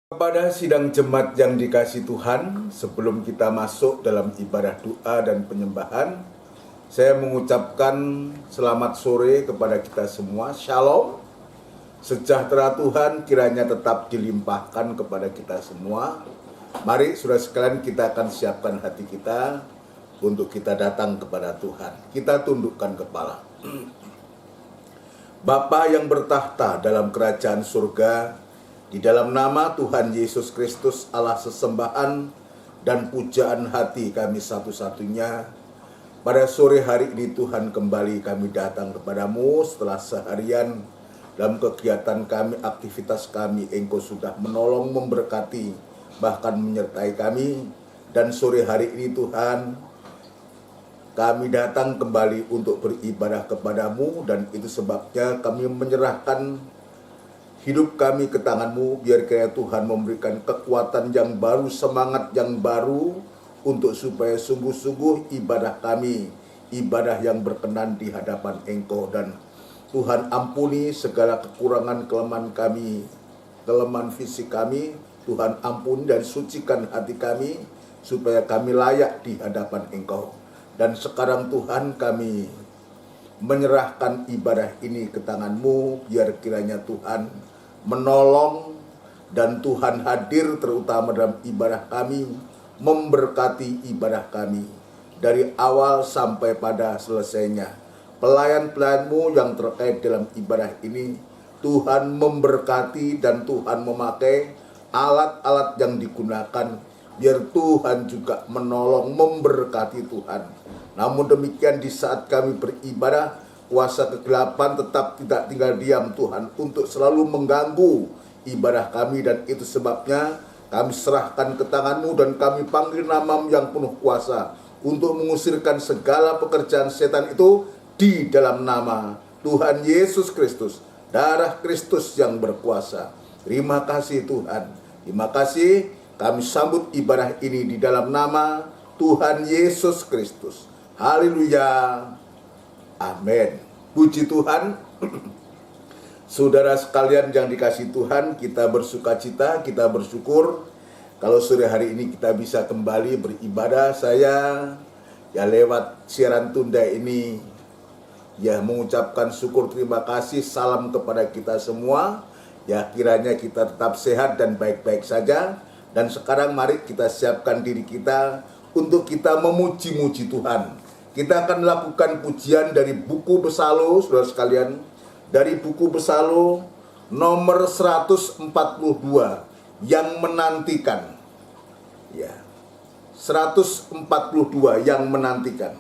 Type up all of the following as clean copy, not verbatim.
Pada sidang jemaat yang dikasih Tuhan, sebelum kita masuk dalam ibadah doa dan penyembahan, saya mengucapkan selamat sore kepada kita semua. Shalom, sejahtera Tuhan kiranya tetap dilimpahkan kepada kita semua. Mari saudara sekalian, kita akan siapkan hati kita untuk kita datang kepada Tuhan. Kita tundukkan kepala. Bapa yang bertahta dalam kerajaan surga, di dalam nama Tuhan Yesus Kristus, Allah sesembahan dan pujaan hati kami satu-satunya, pada sore hari ini Tuhan kembali kami datang kepadamu setelah seharian dalam kegiatan kami, aktivitas kami, Engkau sudah menolong, memberkati, bahkan menyertai kami. Dan sore hari ini Tuhan, kami datang kembali untuk beribadah kepadamu, dan itu sebabnya kami menyerahkan hidup kami ke tangan-Mu. Biar kiranya Tuhan memberikan kekuatan yang baru, semangat yang baru, untuk supaya sungguh-sungguh ibadah kami, ibadah yang berkenan di hadapan Engkau. Dan Tuhan ampuni segala kekurangan kelemahan kami, kelemahan fisik kami. Tuhan ampuni dan sucikan hati kami, supaya kami layak di hadapan Engkau. Dan sekarang Tuhan, kami menyerahkan ibadah ini ke tangan-Mu. Biar kiranya Tuhan menolong dan Tuhan hadir terutama dalam ibadah kami, memberkati ibadah kami dari awal sampai pada selesainya. Pelayan-pelayan-Mu yang terkait dalam ibadah ini, Tuhan memberkati dan Tuhan memakai alat-alat yang digunakan, biar Tuhan juga menolong, memberkati Tuhan. Namun demikian, di saat kami beribadah, kuasa kegelapan tetap tidak tinggal diam Tuhan, untuk selalu mengganggu ibadah kami. Dan itu sebabnya kami serahkan ke tangan-Mu dan kami panggil nama-Mu yang penuh kuasa untuk mengusirkan segala pekerjaan setan itu di dalam nama Tuhan Yesus Kristus, darah Kristus yang berkuasa. Terima kasih Tuhan, terima kasih. Kami sambut ibadah ini di dalam nama Tuhan Yesus Kristus. Haleluya. Amin. Puji Tuhan. Saudara sekalian yang dikasihi Tuhan, kita bersukacita, kita bersyukur kalau sore hari ini kita bisa kembali beribadah. Saya ya lewat siaran tunda ini ya mengucapkan syukur, terima kasih, salam kepada kita semua. Ya kiranya kita tetap sehat dan baik-baik saja. Dan sekarang mari kita siapkan diri kita untuk kita memuji-muji Tuhan. Kita akan lakukan pujian dari buku Psalm, saudara sekalian. Dari buku Psalm nomor 142, yang menantikan. Ya, 142 yang menantikan.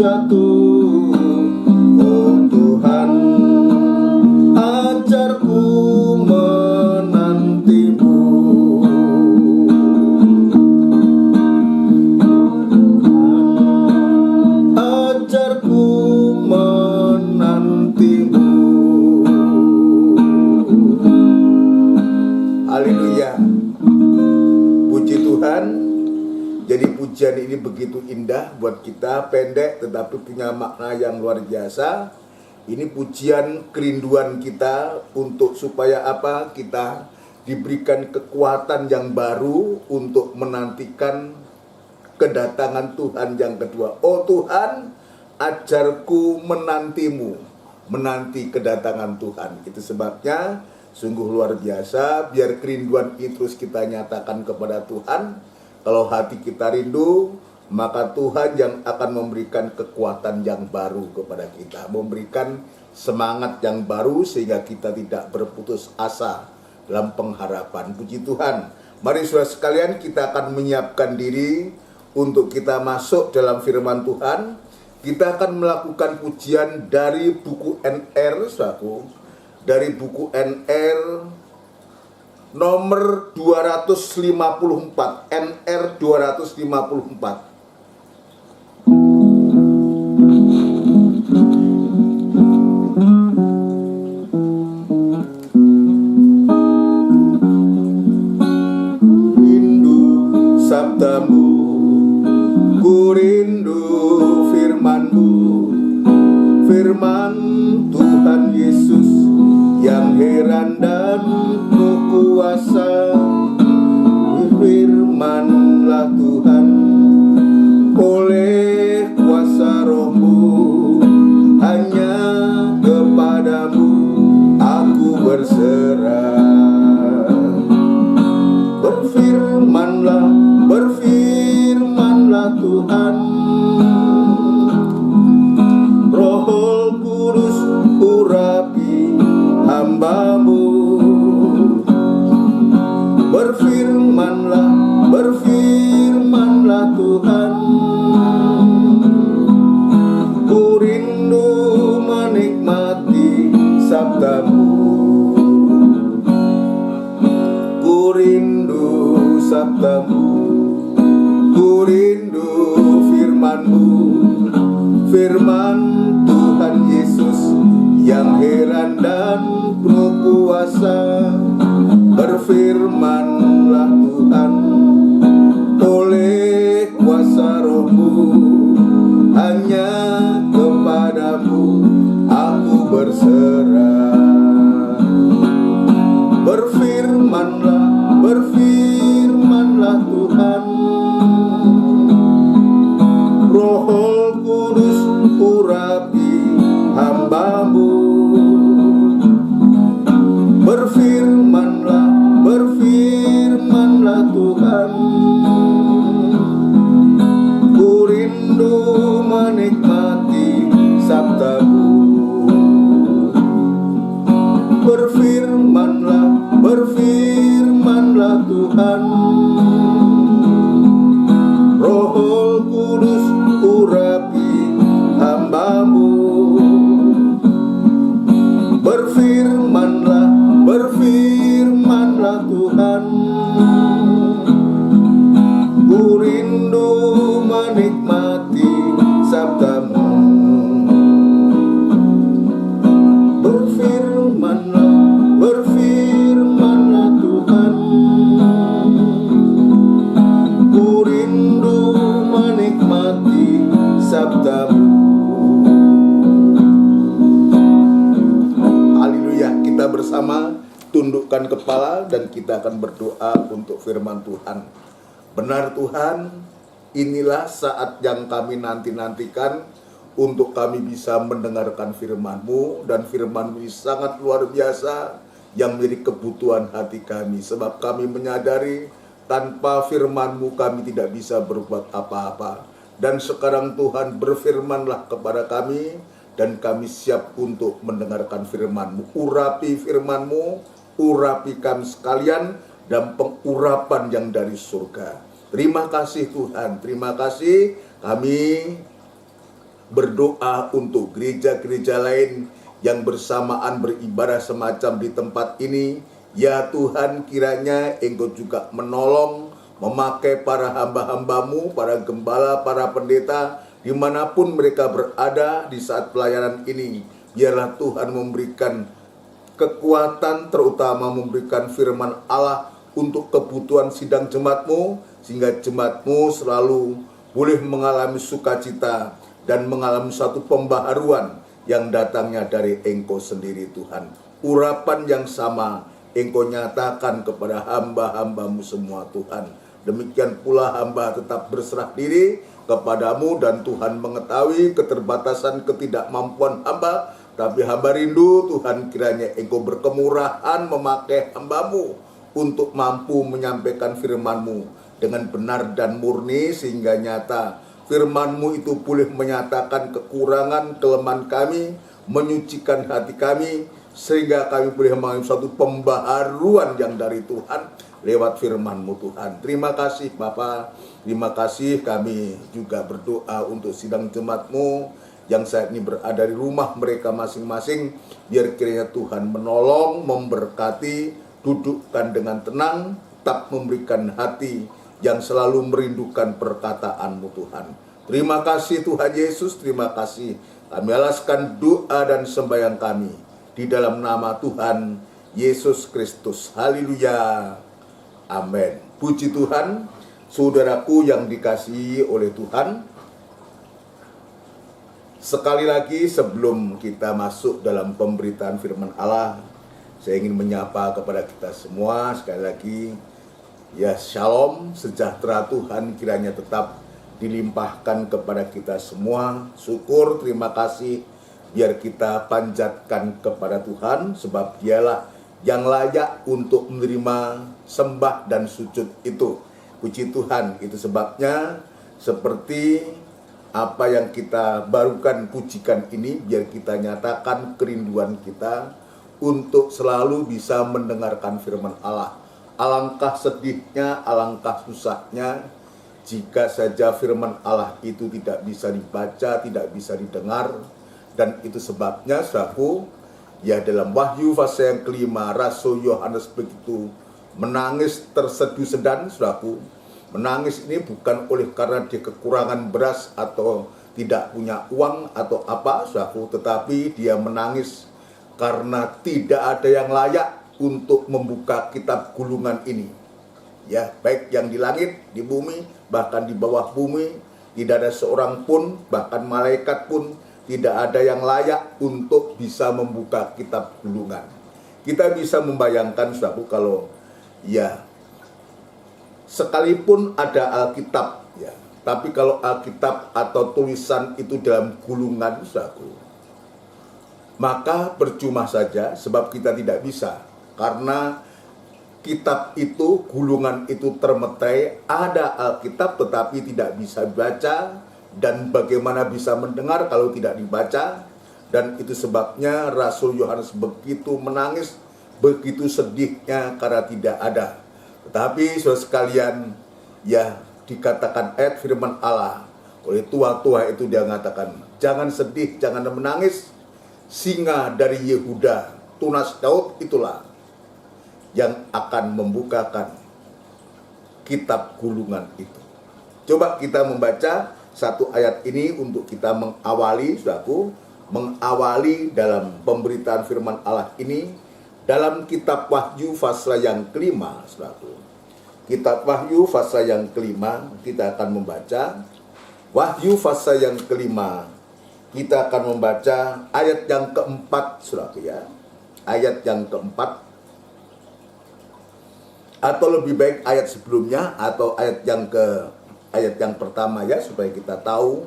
satu. Oh Tuhan, ajarku menantimu. Ajarku menantimu. Haleluya. Puji Tuhan. Jadi pujian ini begitu indah buat kita, pendek tetapi punya makna yang luar biasa. Ini pujian kerinduan kita untuk supaya apa? Kita diberikan kekuatan yang baru untuk menantikan kedatangan Tuhan yang kedua. Oh Tuhan, ajarku menantimu, menanti kedatangan Tuhan. Itu sebabnya sungguh luar biasa. Biar kerinduan itu terus kita nyatakan kepada Tuhan. Kalau hati kita rindu, maka Tuhan yang akan memberikan kekuatan yang baru kepada kita, memberikan semangat yang baru sehingga kita tidak berputus asa dalam pengharapan. Puji Tuhan. Mari saudara sekalian, kita akan menyiapkan diri untuk kita masuk dalam firman Tuhan. Kita akan melakukan pujian dari buku NR, saudaraku, dari buku NR nomor 254, NR 254. Rindu sabdamu, ku rindu firman-Mu, firman Tuhan Yesus yang heran dan penuh kuasa. Firman-Lah Tuhan, oleh kuasa Roh-Mu, hanya kepadamu aku berserah. Berfirman-Lah, berfirman-Lah Tuhan, Roh Kudus urapi hamba-Mu. Berfirman-Lah, berfirman-Lah Tuhan, ku rindu menikmati sabda-Mu. Ku rindu sabda-Mu, ku rindu firman-Mu, firman Tuhan Yesus yang heran dan penuh kuasa. Berfirman-Lah Tuhan, oleh kuasa Roh-Mu, hanya kepadamu aku berserah. Berfirman-Lah, berfirman-Lah Tuhan, Roh Kudus urapi hamba-Mu. Berfirman-Lah, berfirman-Lah Tuhan, ku rindu menikmati sabda-Mu. Berfirman-Lah, berfirman-Lah Tuhan, Roh Kudus urapi hamba-Mu. Berfirman-Lah, berfirman-Lah Tuhan, ku rindu menikmati sabda-Mu. Berfirman-Lah, berfirman-Lah Tuhan, ku rindu menikmati sabda-Mu. Kita bersama tundukkan kepala dan kita akan berdoa untuk firman Tuhan. Benar Tuhan, inilah saat yang kami nanti-nantikan untuk kami bisa mendengarkan firman-Mu, dan firman-Mu ini sangat luar biasa yang menjadi kebutuhan hati kami, sebab kami menyadari tanpa firman-Mu kami tidak bisa berbuat apa-apa. Dan sekarang Tuhan, berfirman-Lah kepada kami, dan kami siap untuk mendengarkan firman-Mu. Urapi firman-Mu, urapi kami sekalian, dan pengurapan yang dari surga. Terima kasih Tuhan, terima kasih. Kami berdoa untuk gereja-gereja lain yang bersamaan beribadah semacam di tempat ini. Ya Tuhan, kiranya Engkau juga menolong, memakai para hamba-hambamu, para gembala, para pendeta, dimanapun mereka berada di saat pelayanan ini. Biarlah Tuhan memberikan kekuatan, terutama memberikan firman Allah untuk kebutuhan sidang jemaat-Mu, sehingga jemaat-Mu selalu boleh mengalami sukacita dan mengalami satu pembaharuan yang datangnya dari Engkau sendiri Tuhan. Urapan yang sama Engkau nyatakan kepada hamba-hamba-Mu semua Tuhan. Demikian pula hamba tetap berserah diri kepadamu, dan Tuhan mengetahui keterbatasan ketidakmampuan hamba, tapi hamba rindu Tuhan kiranya Engkau berkemurahan memakai hamba-Mu untuk mampu menyampaikan firman-Mu dengan benar dan murni, sehingga nyata firman-Mu itu boleh menyatakan kekurangan, kelemahan kami, menyucikan hati kami, sehingga kami boleh mengalami suatu pembaharuan yang dari Tuhan lewat firman-Mu Tuhan. Terima kasih Bapa, terima kasih. Kami juga berdoa untuk sidang jemaat-Mu yang saat ini berada di rumah mereka masing-masing. Biar kiranya Tuhan menolong, memberkati, dudukkan dengan tenang, tetap memberikan hati yang selalu merindukan perkataan-Mu Tuhan. Terima kasih Tuhan Yesus, terima kasih. Kami alaskan doa dan sembahyang kami di dalam nama Tuhan Yesus Kristus. Haleluya. Amin. Puji Tuhan. Saudaraku yang dikasihi oleh Tuhan, sekali lagi sebelum kita masuk dalam pemberitaan firman Allah, saya ingin menyapa kepada kita semua sekali lagi. Ya, shalom, sejahtera Tuhan kiranya tetap dilimpahkan kepada kita semua. Syukur, terima kasih, biar kita panjatkan kepada Tuhan, sebab Dialah yang layak untuk menerima sembah dan sujud itu. Puji Tuhan, itu sebabnya seperti apa yang kita barukan pujikan ini, biar kita nyatakan kerinduan kita untuk selalu bisa mendengarkan firman Allah. Alangkah sedihnya, alangkah susahnya jika saja firman Allah itu tidak bisa dibaca, tidak bisa didengar. Dan itu sebabnya, saudaraku, ya dalam Wahyu pasal yang kelima, Rasul Yohanes begitu menangis terseduh sedan, saudaraku. Menangis ini bukan oleh karena dia kekurangan beras atau tidak punya uang atau apa, saudaraku, tetapi dia menangis karena tidak ada yang layak untuk membuka kitab gulungan ini. Ya, baik yang di langit, di bumi, bahkan di bawah bumi, tidak ada seorang pun, bahkan malaikat pun tidak ada yang layak untuk bisa membuka kitab gulungan. Kita bisa membayangkan, saudaraku, kalau ya sekalipun ada Alkitab, ya, tapi kalau Alkitab atau tulisan itu dalam gulungan, saudaraku, maka percuma saja, sebab kita tidak bisa. Karena kitab itu, gulungan itu termeterai, ada Alkitab tetapi tidak bisa dibaca, dan bagaimana bisa mendengar kalau tidak dibaca. Dan itu sebabnya Rasul Yohanes begitu menangis, begitu sedihnya karena tidak ada. Tetapi saudara sekalian, ya dikatakan ayat firman Allah oleh tua-tua itu, dia mengatakan, jangan sedih, jangan menangis, singa dari Yehuda, tunas Daud itulah yang akan membukakan kitab gulungan itu. Coba kita membaca satu ayat ini untuk kita mengawali, saudaraku, mengawali dalam pemberitaan firman Allah ini dalam kitab Wahyu pasal yang kelima, saudaraku. Kitab Wahyu pasal yang kelima, kita akan membaca Wahyu pasal yang kelima. Kita akan membaca ayat yang keempat, saudaraku, ya. Ayat yang keempat, atau lebih baik ayat sebelumnya atau ayat yang pertama, ya, supaya kita tahu,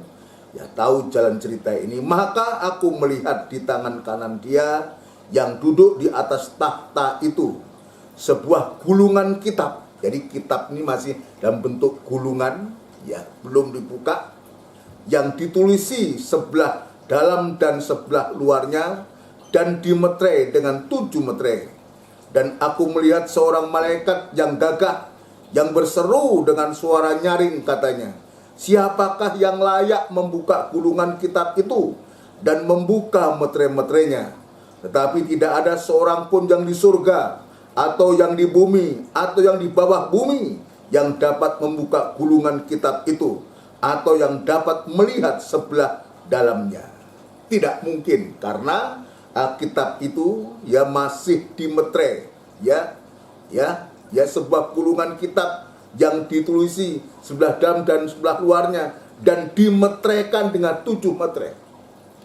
ya, tahu jalan cerita ini. Maka aku melihat di tangan kanan Dia yang duduk di atas tahta itu sebuah gulungan kitab. Jadi kitab ini masih dalam bentuk gulungan, ya, belum dibuka, yang ditulisi sebelah dalam dan sebelah luarnya, dan dimeterai dengan 7 meterai. Dan aku melihat seorang malaikat yang gagah, yang berseru dengan suara nyaring, katanya, Siapakah yang layak membuka gulungan kitab itu dan membuka metere-meterenya? Tetapi tidak ada seorang pun yang di surga, atau yang di bumi, atau yang di bawah bumi, yang dapat membuka gulungan kitab itu, atau yang dapat melihat sebelah dalamnya. Tidak mungkin, karena kitab itu ya masih dimetre, ya sebuah gulungan kitab yang ditulisi sebelah dalam dan sebelah luarnya, dan dimetrekan dengan 7 metre.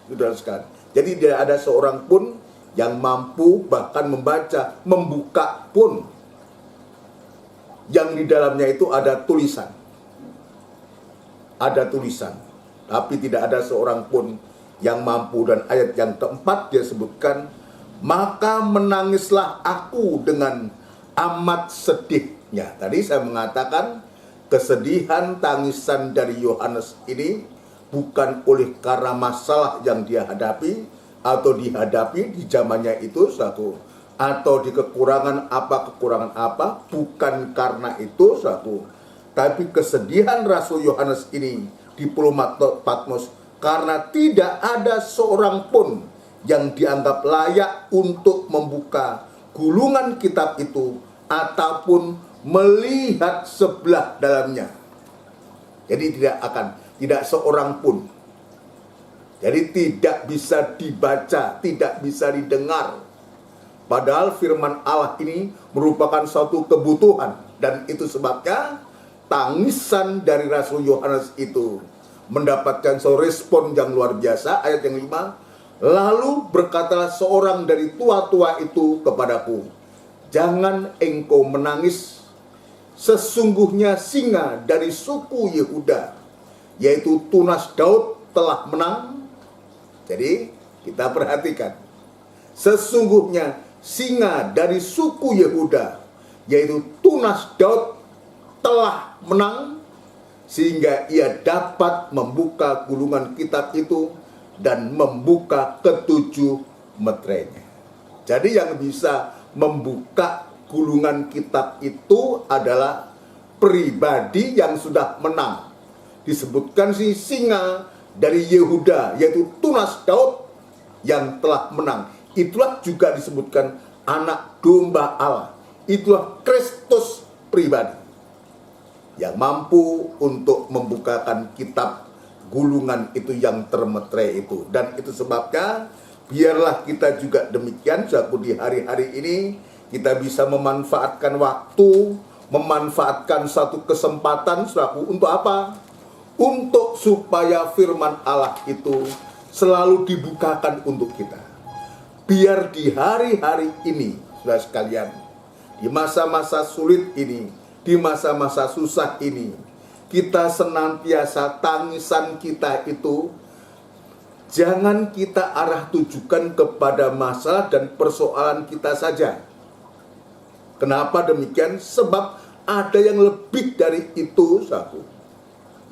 Saudara sekalian, jadi tidak ada seorang pun yang mampu bahkan membaca, membuka pun, yang di dalamnya itu ada tulisan. Ada tulisan, tapi tidak ada seorang pun yang mampu. Dan ayat yang keempat dia sebutkan, maka menangislah aku dengan amat sedihnya. Tadi saya mengatakan kesedihan, tangisan dari Yohanes ini bukan oleh karena masalah yang dia hadapi atau dihadapi di zamannya itu, atau di kekurangan apa, bukan karena itu, tapi kesedihan Rasul Yohanes ini di Pulau Patmos karena tidak ada seorang pun yang dianggap layak untuk membuka gulungan kitab itu ataupun melihat sebelah dalamnya. Jadi tidak seorang pun. Jadi tidak bisa dibaca, tidak bisa didengar. Padahal firman Allah ini merupakan suatu kebutuhan, dan itu sebabnya tangisan dari Rasul Yohanes itu mendapatkan respon yang luar biasa. Ayat yang 5, lalu berkatalah seorang dari tua-tua itu kepadaku, jangan engkau menangis. Sesungguhnya singa dari suku Yehuda, yaitu tunas Daud, telah menang. Jadi kita perhatikan, sesungguhnya singa dari suku Yehuda, yaitu tunas Daud, telah menang, sehingga ia dapat membuka gulungan kitab itu dan membuka ke-7 meterenya. Jadi yang bisa membuka gulungan kitab itu adalah pribadi yang sudah menang. Disebutkan si singa dari Yehuda, yaitu tunas Daud yang telah menang. Itulah juga disebutkan anak domba Allah. Itulah Kristus pribadi yang mampu untuk membukakan kitab gulungan itu yang termetre itu. Dan itu sebabnya biarlah kita juga demikian, di hari-hari ini kita bisa memanfaatkan waktu, memanfaatkan satu kesempatan untuk apa? Untuk supaya firman Allah itu selalu dibukakan untuk kita. Biar di hari-hari ini, saudara sekalian, di masa-masa sulit ini, di masa-masa susah ini, kita senantiasa tangisan kita itu jangan kita arah tujukan kepada masalah dan persoalan kita saja. Kenapa demikian? Sebab ada yang lebih dari itu,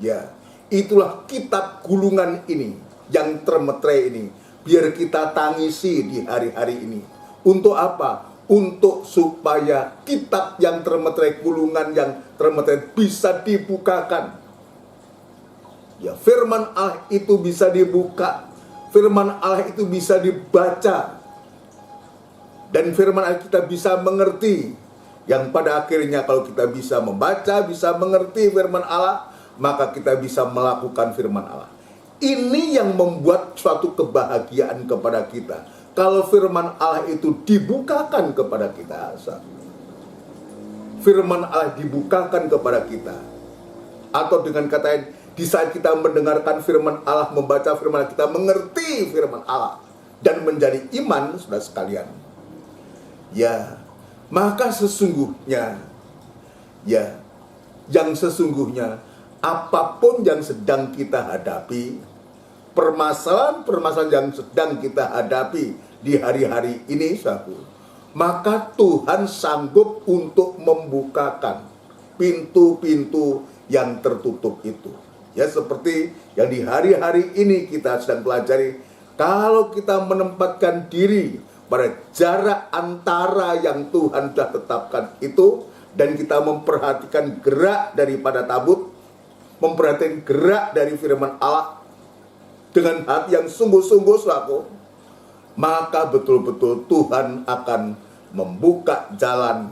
Ya, itulah kitab gulungan ini yang termetre ini. Biar kita tangisi di hari-hari ini. Untuk apa? Untuk supaya kitab yang termetre, gulungan yang termetre bisa dibukakan. Ya, firman Allah itu bisa dibuka. Firman Allah itu bisa dibaca. Dan firman Allah kita bisa mengerti. Yang pada akhirnya kalau kita bisa membaca, bisa mengerti firman Allah, maka kita bisa melakukan firman Allah. Ini yang membuat suatu kebahagiaan kepada kita. Kalau firman Allah itu dibukakan kepada kita, firman Allah dibukakan kepada kita, atau dengan kata lain, di saat kita mendengarkan firman Allah, membaca firman Allah, kita mengerti firman Allah dan menjadi iman, saudara sekalian. Ya, maka sesungguhnya, yang sesungguhnya apapun yang sedang kita hadapi, permasalahan yang sedang kita hadapi di hari-hari ini, maka Tuhan sanggup untuk membukakan pintu-pintu yang tertutup itu. Ya, seperti yang di hari-hari ini kita sedang pelajari, kalau kita menempatkan diri pada jarak antara yang Tuhan sudah tetapkan itu, dan kita memperhatikan gerak daripada tabut, memperhatikan gerak dari firman Allah dengan hati yang sungguh-sungguh, saudaraku, maka betul-betul Tuhan akan membuka jalan.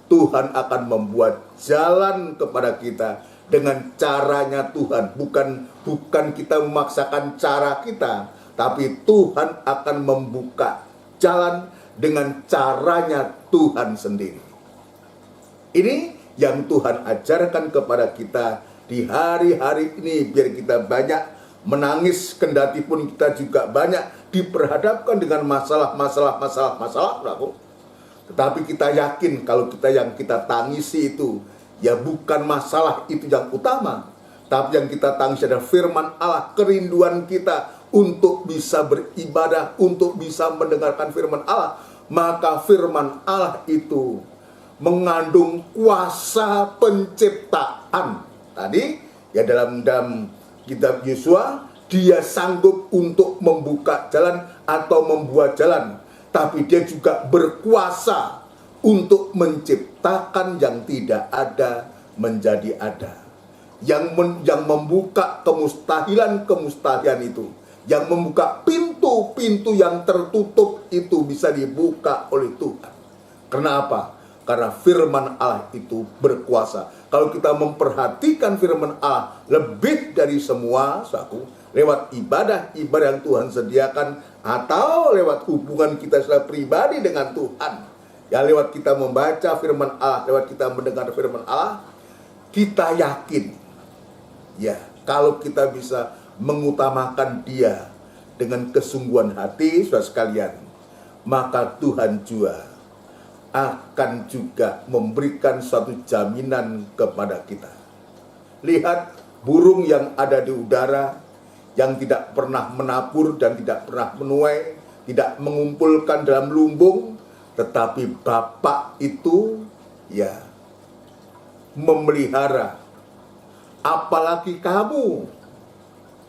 Tuhan akan membuat jalan kepada kita dengan caranya Tuhan. Bukan kita memaksakan cara kita, tapi Tuhan akan membuka jalan dengan caranya Tuhan sendiri. Ini yang Tuhan ajarkan kepada kita di hari-hari ini, biar kita banyak menangis, kendati pun kita juga banyak diperhadapkan dengan masalah. Tetapi kita yakin kalau yang kita tangisi itu ya bukan masalah itu yang utama, tapi yang kita tangisi adalah firman Allah, kerinduan kita untuk bisa beribadah, untuk bisa mendengarkan firman Allah. Maka firman Allah itu mengandung kuasa penciptaan. Tadi ya dalam kitab Yosua, dia sanggup untuk membuka jalan atau membuat jalan, tapi dia juga berkuasa untuk menciptakan yang tidak ada menjadi ada. Yang membuka kemustahilan itu, yang membuka pintu-pintu yang tertutup itu bisa dibuka oleh Tuhan. Kenapa? Karena firman Allah itu berkuasa. Kalau kita memperhatikan firman Allah lebih dari semua, lewat ibadah yang Tuhan sediakan, atau lewat hubungan kita secara pribadi dengan Tuhan, ya lewat kita membaca firman Allah, lewat kita mendengar firman Allah, kita yakin, ya kalau kita bisa mengutamakan Dia dengan kesungguhan hati, saudara sekalian, maka Tuhan akan juga memberikan suatu jaminan kepada kita. Lihat burung yang ada di udara, yang tidak pernah menabur dan tidak pernah menuai, tidak mengumpulkan dalam lumbung, tetapi Bapa itu ya memelihara. Apalagi kamu.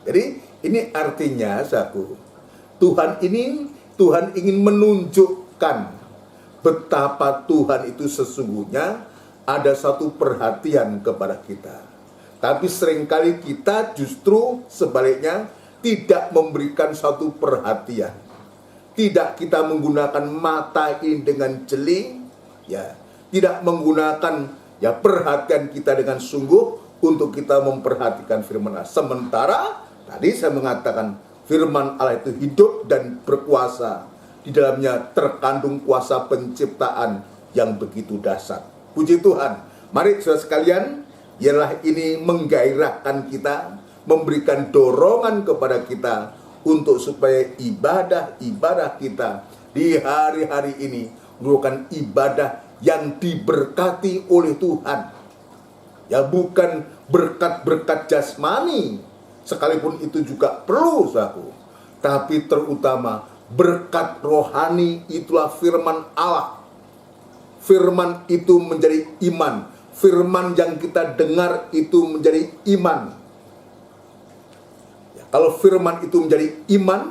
Jadi ini artinya, Tuhan ingin menunjukkan betapa Tuhan itu sesungguhnya ada satu perhatian kepada kita. Tapi seringkali kita justru sebaliknya tidak memberikan satu perhatian. Tidak kita menggunakan mata ini dengan jeli, ya, tidak menggunakan ya perhatian kita dengan sungguh untuk kita memperhatikan firman Allah. Sementara tadi saya mengatakan firman Allah itu hidup dan berkuasa. Di dalamnya terkandung kuasa penciptaan yang begitu dahsyat. Puji Tuhan. Mari saudara sekalian, biarlah ini menggairahkan kita, memberikan dorongan kepada kita untuk supaya ibadah kita di hari-hari ini merupakan ibadah yang diberkati oleh Tuhan. Ya bukan berkat-berkat jasmani, sekalipun itu juga perlu, tapi terutama berkat rohani, itulah firman Allah. Firman itu menjadi iman. Firman yang kita dengar itu menjadi iman. Ya, kalau firman itu menjadi iman,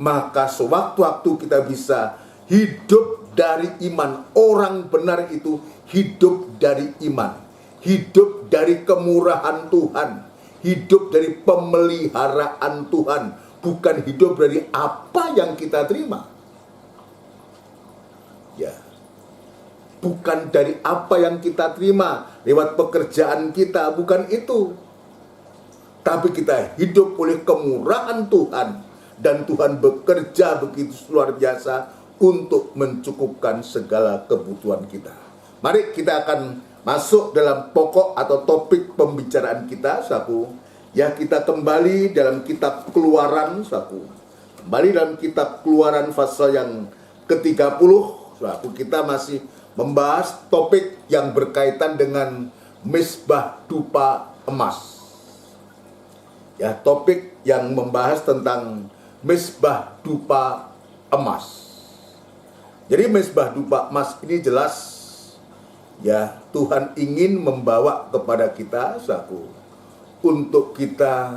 maka sewaktu-waktu kita bisa hidup dari iman. Orang benar itu hidup dari iman. Hidup dari kemurahan Tuhan. Hidup dari pemeliharaan Tuhan. Bukan hidup dari apa yang kita terima. Ya. Bukan dari apa yang kita terima lewat pekerjaan kita, bukan itu. Tapi kita hidup oleh kemurahan Tuhan, dan Tuhan bekerja begitu luar biasa untuk mencukupkan segala kebutuhan kita. Mari kita akan masuk dalam pokok atau topik pembicaraan kita, Ya, kita kembali dalam kitab Keluaran, Kembali dalam kitab Keluaran pasal yang ke-30, Kita masih membahas topik yang berkaitan dengan mezbah dupa emas. Ya, topik yang membahas tentang mezbah dupa emas. Jadi mezbah dupa emas ini jelas, ya, Tuhan ingin membawa kepada kita, untuk kita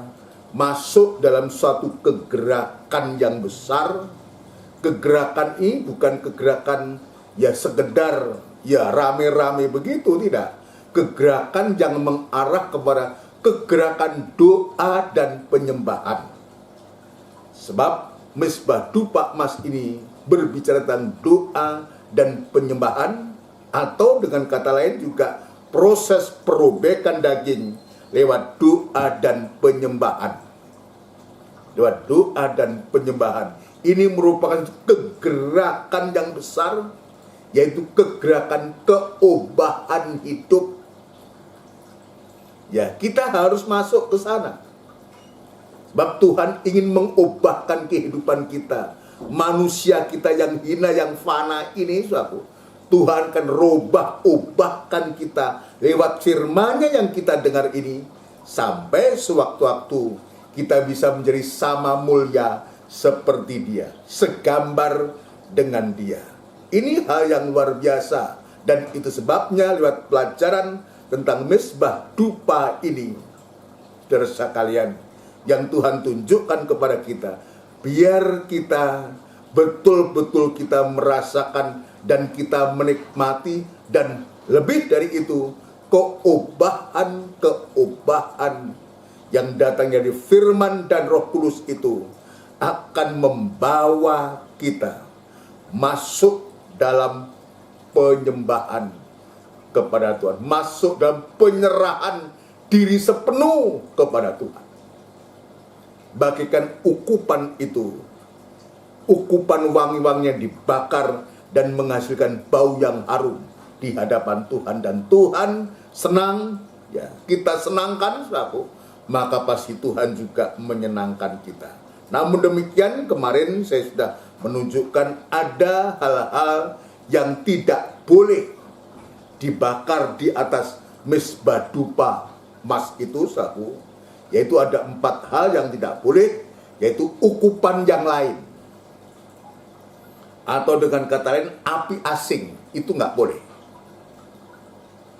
masuk dalam suatu kegerakan yang besar. Kegerakan ini bukan kegerakan ya sekedar ya rame-rame begitu, tidak. Kegerakan yang mengarah kepada kegerakan doa dan penyembahan. Sebab Mezbah dupa emas ini berbicara tentang doa dan penyembahan, atau dengan kata lain juga proses perobekan daging lewat doa dan penyembahan. Lewat doa dan penyembahan. Ini merupakan kegerakan yang besar, yaitu kegerakan keobahan hidup. Ya, kita harus masuk ke sana. Sebab Tuhan ingin mengubahkan kehidupan kita. Manusia kita yang hina, yang fana ini, suatu Tuhan akan ubahkan kita lewat firman-Nya yang kita dengar ini, sampai sewaktu-waktu kita bisa menjadi sama mulia seperti Dia, segambar dengan Dia. Ini hal yang luar biasa, dan itu sebabnya lewat pelajaran tentang Mezbah dupa ini, saudara sekalian, yang Tuhan tunjukkan kepada kita, biar kita betul-betul kita merasakan dan kita menikmati, dan lebih dari itu, keobahan yang datang dari firman dan Roh Kudus itu akan membawa kita masuk dalam penyembahan kepada Tuhan, masuk dalam penyerahan diri sepenuh kepada Tuhan. Bagikan ukupan itu, ukupan wangi-wangi yang dibakar dan menghasilkan bau yang harum di hadapan Tuhan, dan Tuhan senang, ya, kita senangkan satu, maka pasti Tuhan juga menyenangkan kita. Namun demikian, kemarin saya sudah menunjukkan ada hal-hal yang tidak boleh dibakar di atas Mezbah dupa emas itu, satu, yaitu ada 4 hal yang tidak boleh, yaitu ukupan yang lain, atau dengan kata lain api asing, itu nggak boleh.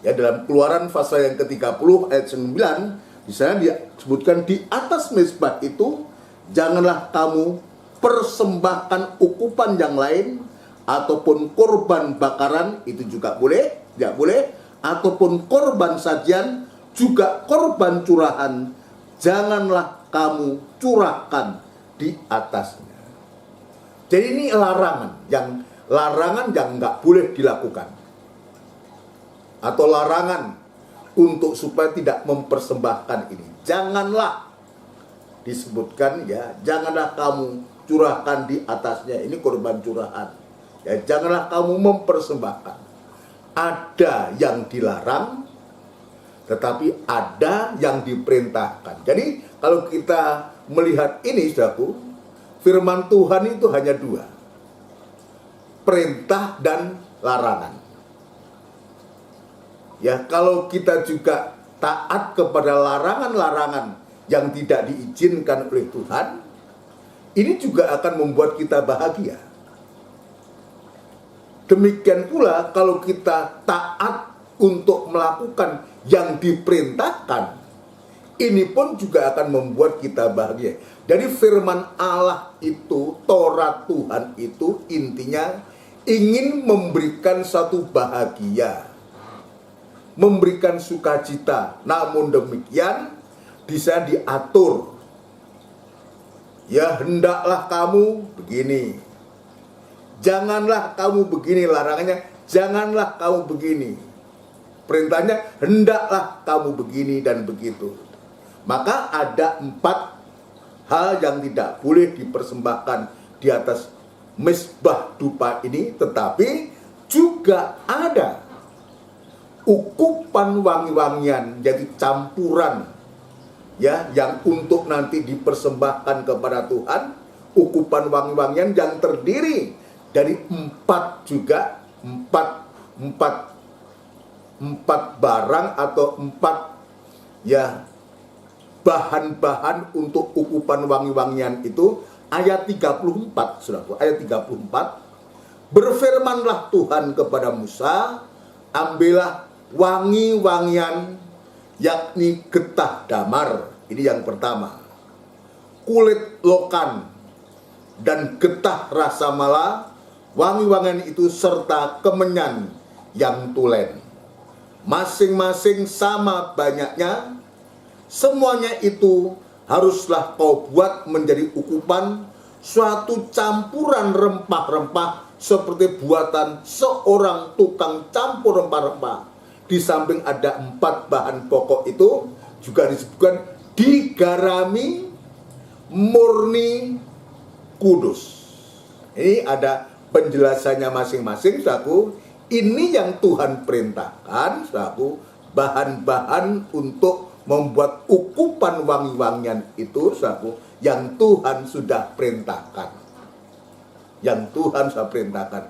Ya, dalam Keluaran pasal yang ke-30 ayat 9, di sana disebutkan di atas mezbah itu janganlah kamu persembahkan ukupan yang lain, ataupun korban bakaran, itu juga boleh, tidak boleh, ataupun korban sajian, juga korban curahan, janganlah kamu curahkan di atasnya. Jadi ini larangan yang nggak boleh dilakukan, atau larangan untuk supaya tidak mempersembahkan ini. Janganlah disebutkan, ya, janganlah kamu curahkan di atasnya, ini korban curahan. Ya, janganlah kamu mempersembahkan. Ada yang dilarang, tetapi ada yang diperintahkan. Jadi kalau kita melihat ini, saudaraku, firman Tuhan itu hanya 2, perintah dan larangan. Ya, kalau kita juga taat kepada larangan-larangan yang tidak diizinkan oleh Tuhan, ini juga akan membuat kita bahagia. Demikian pula kalau kita taat untuk melakukan yang diperintahkan, ini pun juga akan membuat kita bahagia. Jadi firman Allah itu, Taurat Tuhan itu intinya ingin memberikan satu bahagia, memberikan sukacita. Namun demikian bisa diatur. Ya, hendaklah kamu begini, janganlah kamu begini, larangannya janganlah kamu begini, perintahnya hendaklah kamu begini dan begitu. Maka ada 4 hal yang tidak boleh dipersembahkan di atas mezbah dupa ini, tetapi juga ada ukupan wangi-wangian, jadi campuran, ya, yang untuk nanti dipersembahkan kepada Tuhan. Ukupan wangi-wangian yang terdiri dari 4 juga, 4 barang atau 4, ya, bahan-bahan untuk ukupan wangi-wangian itu. Ayat 34, saudaraku, ayat 34, berfirmanlah Tuhan kepada Musa, ambillah wangi-wangian, yakni getah damar, ini yang pertama, kulit lokan, dan getah rasa mala, wangi-wangian itu serta kemenyan yang tulen, masing-masing sama banyaknya, semuanya itu haruslah kau buat menjadi ukupan suatu campuran rempah-rempah seperti buatan seorang tukang campur rempah-rempah. Di samping ada 4 bahan pokok itu juga disebutkan digarami, murni, kudus. Ini ada penjelasannya masing-masing, saudaraku. Ini yang Tuhan perintahkan, saudaraku, bahan-bahan untuk membuat ukupan wangi-wangian itu, saudaraku, yang Tuhan sudah perintahkan. Yang Tuhan sudah perintahkan.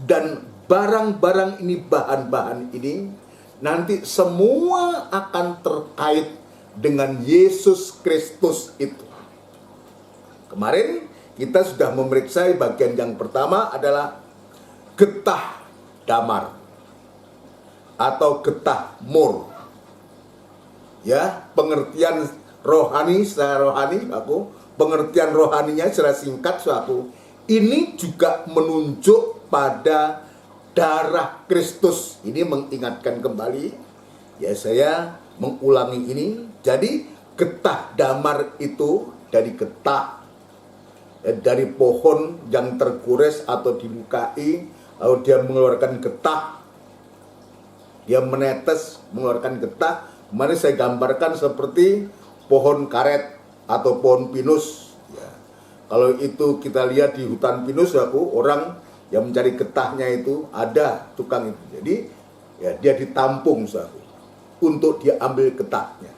Dan barang-barang ini, bahan-bahan ini, nanti semua akan terkait dengan Yesus Kristus itu. Kemarin kita sudah memeriksa bagian yang pertama adalah getah damar atau getah mur. Ya, pengertian rohani secara rohani, pengertian rohaninya secara singkat, ini juga menunjuk pada darah Kristus. Ini mengingatkan kembali, ya saya mengulangi ini. Jadi getah damar itu dari getah, dari pohon yang tergores atau dilukai, lalu dia mengeluarkan getah, dia menetes mengeluarkan getah. Kemarin saya gambarkan seperti pohon karet atau pohon pinus. Ya. Kalau itu kita lihat di hutan pinus, orang yang mencari getahnya itu ada tukang itu. Jadi ya dia ditampung, untuk dia ambil getahnya.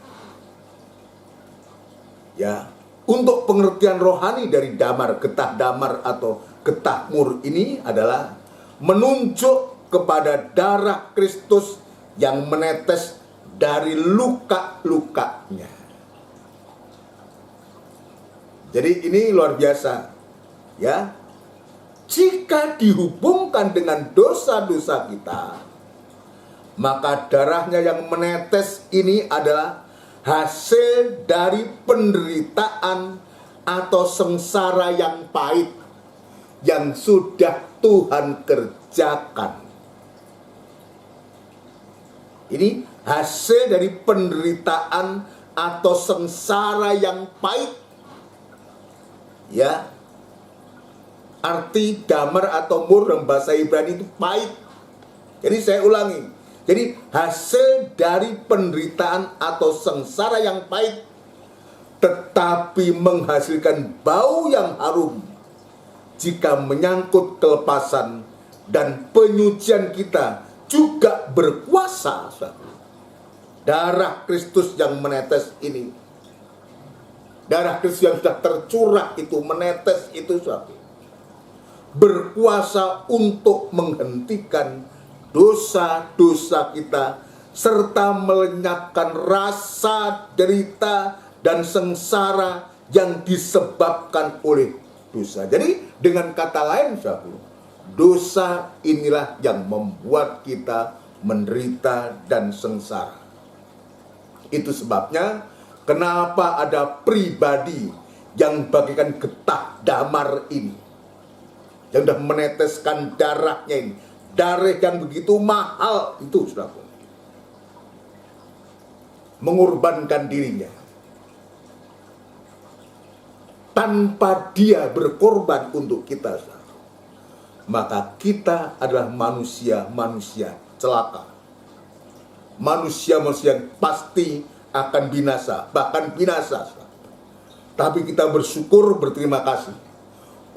Ya, untuk pengertian rohani dari damar, getah damar atau getah mur ini adalah menunjuk kepada darah Kristus yang menetes dari luka-lukanya. Jadi ini luar biasa. Ya. Jika dihubungkan dengan dosa-dosa kita, maka darahnya yang menetes ini adalah hasil dari penderitaan atau sengsara yang pahit yang sudah Tuhan kerjakan. Ini hasil dari penderitaan atau sengsara yang pahit. Ya. Arti damar atau mur dalam bahasa Ibrani itu pahit. Jadi saya ulangi. Jadi hasil dari penderitaan atau sengsara yang pahit, tetapi menghasilkan bau yang harum jika menyangkut kelepasan dan penyucian kita juga berkuasa. Darah Kristus yang menetes ini, darah Kristus yang sudah tercurah itu, menetes itu, berkuasa untuk menghentikan dosa-dosa kita serta melenyapkan rasa derita dan sengsara yang disebabkan oleh dosa. Jadi dengan kata lain, dosa inilah yang membuat kita menderita dan sengsara. Itu sebabnya kenapa ada pribadi yang bagikan getah damar ini, yang sudah meneteskan darahnya ini, darah yang begitu mahal itu, saudara, mengorbankan dirinya. Tanpa dia berkorban untuk kita, saudara, maka kita adalah manusia-manusia celaka. Manusia-manusia yang pasti akan binasa, bahkan binasa. Tapi kita bersyukur, berterima kasih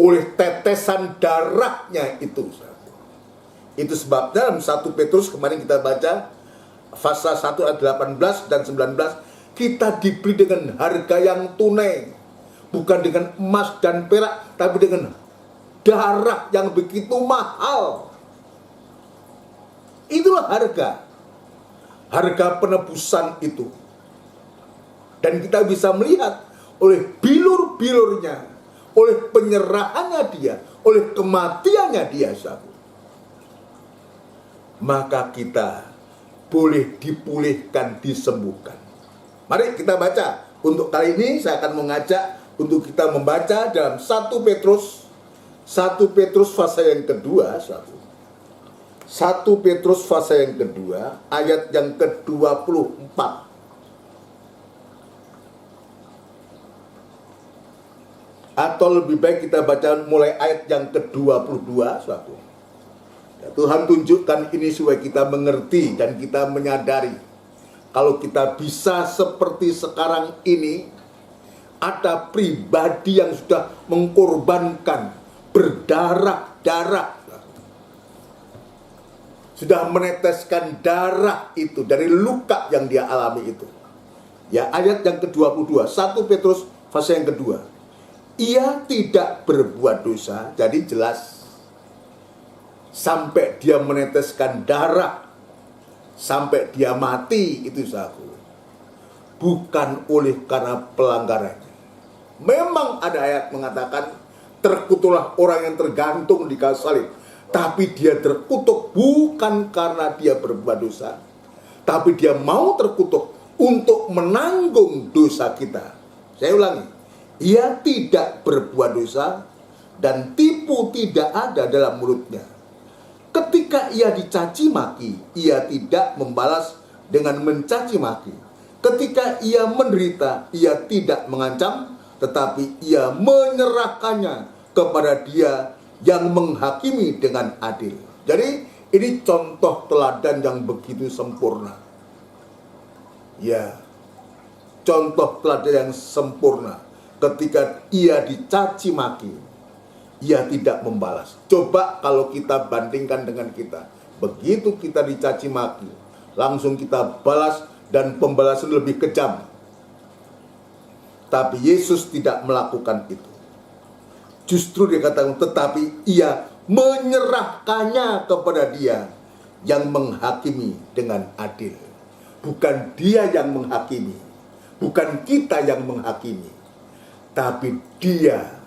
oleh tetesan darahnya itu. Itu sebabnya dalam 1 Petrus kemarin kita baca pasal 1 ayat 18 dan 19, kita diberi dengan harga yang tunai, bukan dengan emas dan perak, tapi dengan darah yang begitu mahal. Itulah harga penebusan itu. Dan kita bisa melihat oleh bilur-bilurnya, oleh penyerahannya dia, oleh kematiannya dia, maka kita boleh dipulihkan, disembuhkan. Mari kita baca. Untuk kali ini saya akan mengajak untuk kita membaca dalam 1 Petrus pasal yang kedua, 1 Petrus pasal yang kedua, ayat yang ke-24. Atau lebih baik kita baca mulai ayat yang ke-22, saudaraku. Ya, Tuhan tunjukkan ini supaya kita mengerti dan kita menyadari kalau kita bisa seperti sekarang ini, ada pribadi yang sudah mengkorbankan berdarah-darah, sudah meneteskan darah itu dari luka yang dia alami itu. Ya, ayat yang ke-22, 1 Petrus pasal yang kedua. Ia tidak berbuat dosa, jadi jelas sampai dia meneteskan darah, sampai dia mati, itu saku. Bukan oleh karena pelanggarannya. Memang ada ayat mengatakan terkutuklah orang yang tergantung di kayu salib. Tapi dia terkutuk bukan karena dia berbuat dosa, tapi dia mau terkutuk untuk menanggung dosa kita. Saya ulangi, ia tidak berbuat dosa dan tipu tidak ada dalam mulutnya. Ketika ia dicaci maki, ia tidak membalas dengan mencaci maki. Ketika ia menderita, ia tidak mengancam, tetapi ia menyerahkannya kepada Dia yang menghakimi dengan adil. Jadi ini contoh teladan yang begitu sempurna. Ya, contoh teladan yang sempurna. Ketika ia dicaci maki, ia tidak membalas. Coba kalau kita bandingkan dengan kita. Begitu kita dicaci maki, langsung kita balas dan pembalasan lebih kejam. Tapi Yesus tidak melakukan itu. Justru dia katakan, tetapi ia menyerahkannya kepada Dia yang menghakimi dengan adil. Bukan Dia yang menghakimi, bukan kita yang menghakimi, tapi Dia,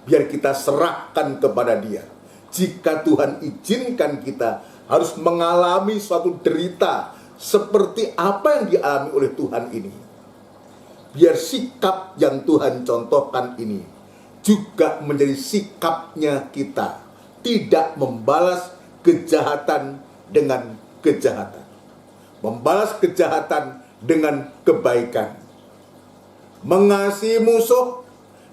biar kita serahkan kepada Dia. Jika Tuhan izinkan kita harus mengalami suatu derita seperti apa yang dialami oleh Tuhan ini, biar sikap yang Tuhan contohkan ini juga menjadi sikapnya kita, tidak membalas kejahatan dengan kejahatan, membalas kejahatan dengan kebaikan, mengasihi musuh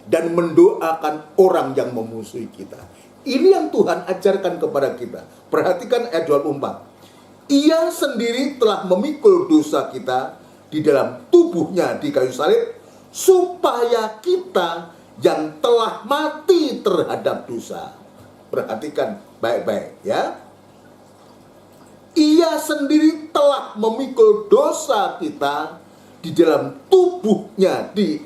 dan mendoakan orang yang memusuhi kita. Ini yang Tuhan ajarkan kepada kita. Perhatikan ayat 24. Ia sendiri telah memikul dosa kita di dalam tubuhnya di kayu salib, supaya kita yang telah mati terhadap dosa. Perhatikan baik-baik ya. Ia sendiri telah memikul dosa kita di dalam tubuhnya di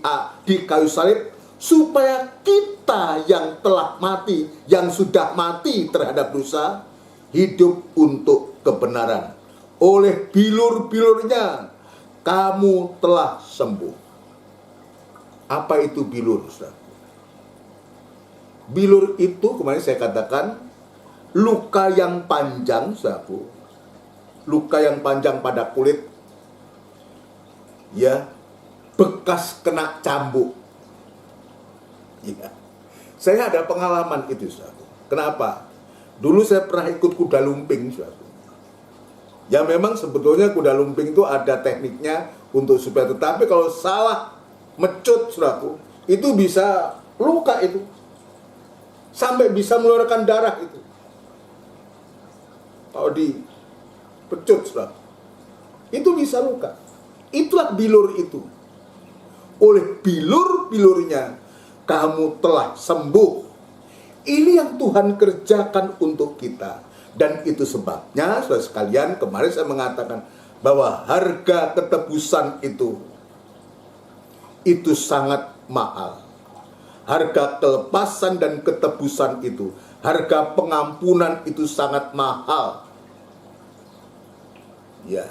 kayu salib, supaya kita yang telah mati, yang sudah mati terhadap dosa, hidup untuk kebenaran. Oleh bilur-bilurnya kamu telah sembuh. Apa itu bilur, saudara? Bilur itu kemarin saya katakan luka yang panjang, saudara. Luka yang panjang pada kulit, ya, bekas kena cambuk. Ya. Saya ada pengalaman itu, saudara. Kenapa? Dulu saya pernah ikut kuda lumping, saudara. Ya memang sebetulnya kuda lumping itu ada tekniknya untuk supaya, tetapi kalau salah mecut, saudaraku, itu bisa luka itu. Sampai bisa mengeluarkan darah itu. Kalau dipecut, saudara, itu bisa luka. Itulah bilur itu. Oleh bilur-bilurnya kamu telah sembuh. Ini yang Tuhan kerjakan untuk kita. Dan itu sebabnya, saudara sekalian, kemarin saya mengatakan bahwa harga ketebusan itu sangat mahal. Harga kelepasan dan ketebusan itu, harga pengampunan itu sangat mahal. Ya,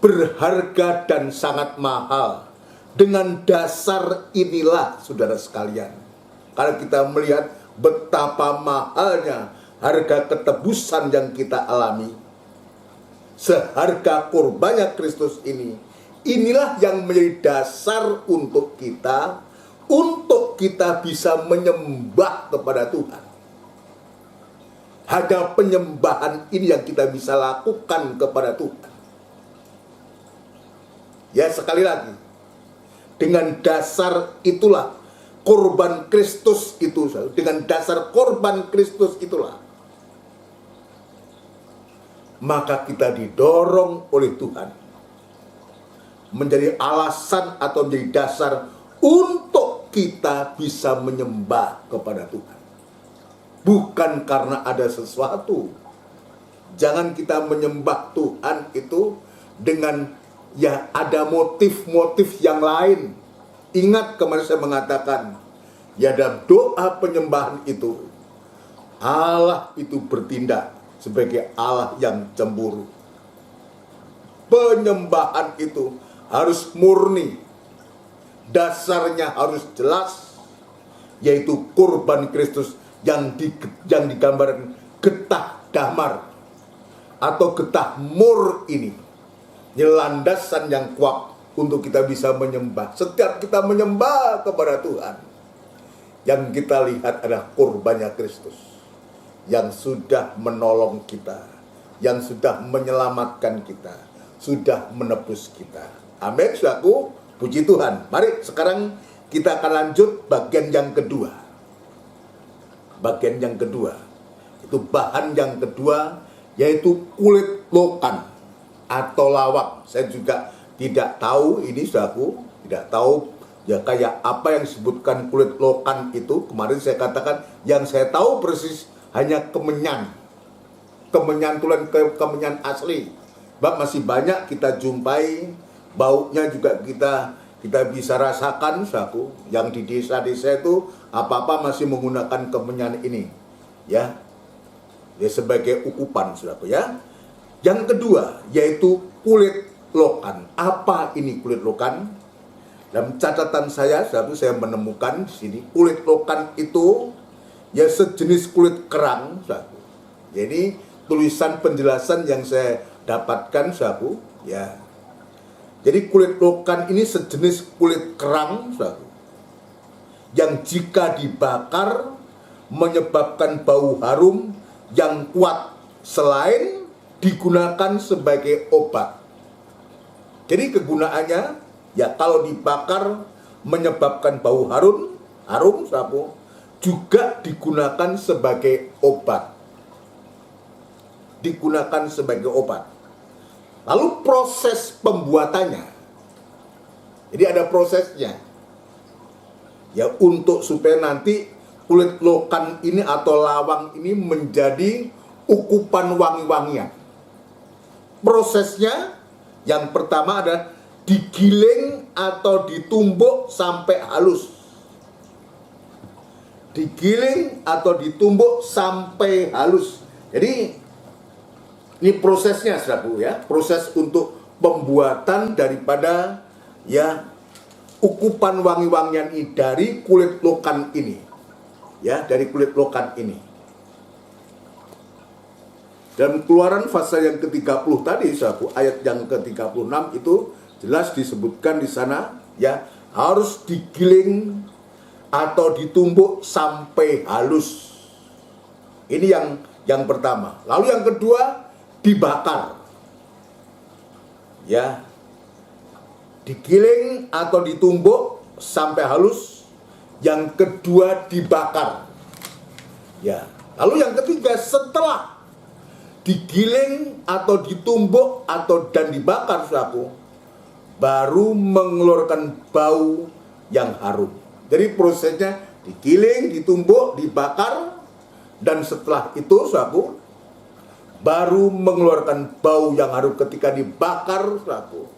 berharga dan sangat mahal. Dengan dasar inilah, saudara sekalian, kalau kita melihat betapa mahalnya harga ketebusan yang kita alami, seharga korbannya Kristus ini, inilah yang menjadi dasar untuk kita bisa menyembah kepada Tuhan. Hanya penyembahan ini yang kita bisa lakukan kepada Tuhan. Ya, sekali lagi, dengan dasar itulah korban Kristus itu, dengan dasar korban Kristus itulah, maka kita didorong oleh Tuhan menjadi alasan atau menjadi dasar untuk kita bisa menyembah kepada Tuhan. Bukan karena ada sesuatu. Jangan kita menyembah Tuhan itu dengan ya ada motif-motif yang lain. Ingat kemarin saya mengatakan, ya dalam doa penyembahan itu, Allah itu bertindak sebagai Allah yang cemburu. Penyembahan itu harus murni, dasarnya harus jelas, yaitu korban Kristus yang digambarkan getah damar atau getah mur ini. Ini landasan yang kuat untuk kita bisa menyembah. Setiap kita menyembah kepada Tuhan, yang kita lihat adalah korbannya Kristus yang sudah menolong kita, yang sudah menyelamatkan kita, sudah menebus kita. Amin, saudaraku, puji Tuhan. Mari sekarang kita akan lanjut bagian yang kedua. Bagian yang kedua, itu bahan yang kedua, yaitu kulit lokan atau lawak. Saya juga tidak tahu ini, saudaraku, tidak tahu ya kayak apa yang disebutkan kulit lokan itu. Kemarin saya katakan yang saya tahu persis hanya kemenyan tulen, kemenyan asli. Sebab masih banyak kita jumpai, baunya juga kita bisa rasakan, saudaraku. Yang di desa-desa itu apa-apa masih menggunakan kemenyan ini, ya sebagai ukupan, saudaraku, ya. Yang kedua yaitu kulit lokan. Apa ini kulit lokan? Dalam catatan saya, saudaraku, saya menemukan di sini kulit lokan itu ya sejenis kulit kerang, saudaraku. Jadi tulisan penjelasan yang saya dapatkan, saudaraku, ya. Jadi kulit lokan ini sejenis kulit kerang, saudaraku, yang jika dibakar menyebabkan bau harum yang kuat, selain digunakan sebagai obat. Jadi kegunaannya ya kalau dibakar menyebabkan bau harum, saudaraku, juga digunakan sebagai obat. Digunakan sebagai obat. Lalu proses pembuatannya. Jadi ada prosesnya. Ya untuk supaya nanti kulit lokan ini atau lawang ini menjadi ukupan wangi-wangian. Prosesnya yang pertama adalah digiling atau ditumbuk sampai halus. Digiling atau ditumbuk sampai halus. Jadi ini prosesnya, saudaraku, ya. Proses untuk pembuatan daripada ya ukupan wangi-wangian ini dari kulit lokan ini. Ya, dari kulit lokan ini. Dalam Keluaran pasal yang ke-30 tadi, saudaraku, ayat yang ke-36 itu jelas disebutkan di sana, ya, harus digiling atau ditumbuk sampai halus. Ini yang pertama. Lalu yang kedua, dibakar. Ya. Digiling atau ditumbuk sampai halus. Yang kedua dibakar. Ya. Lalu yang ketiga, setelah digiling atau ditumbuk dan dibakar, saudaraku, baru mengeluarkan bau yang harum. Jadi prosesnya digiling, ditumbuk, dibakar, dan setelah itu, saudaraku, baru mengeluarkan bau yang harum. Ketika dibakar, saudaraku,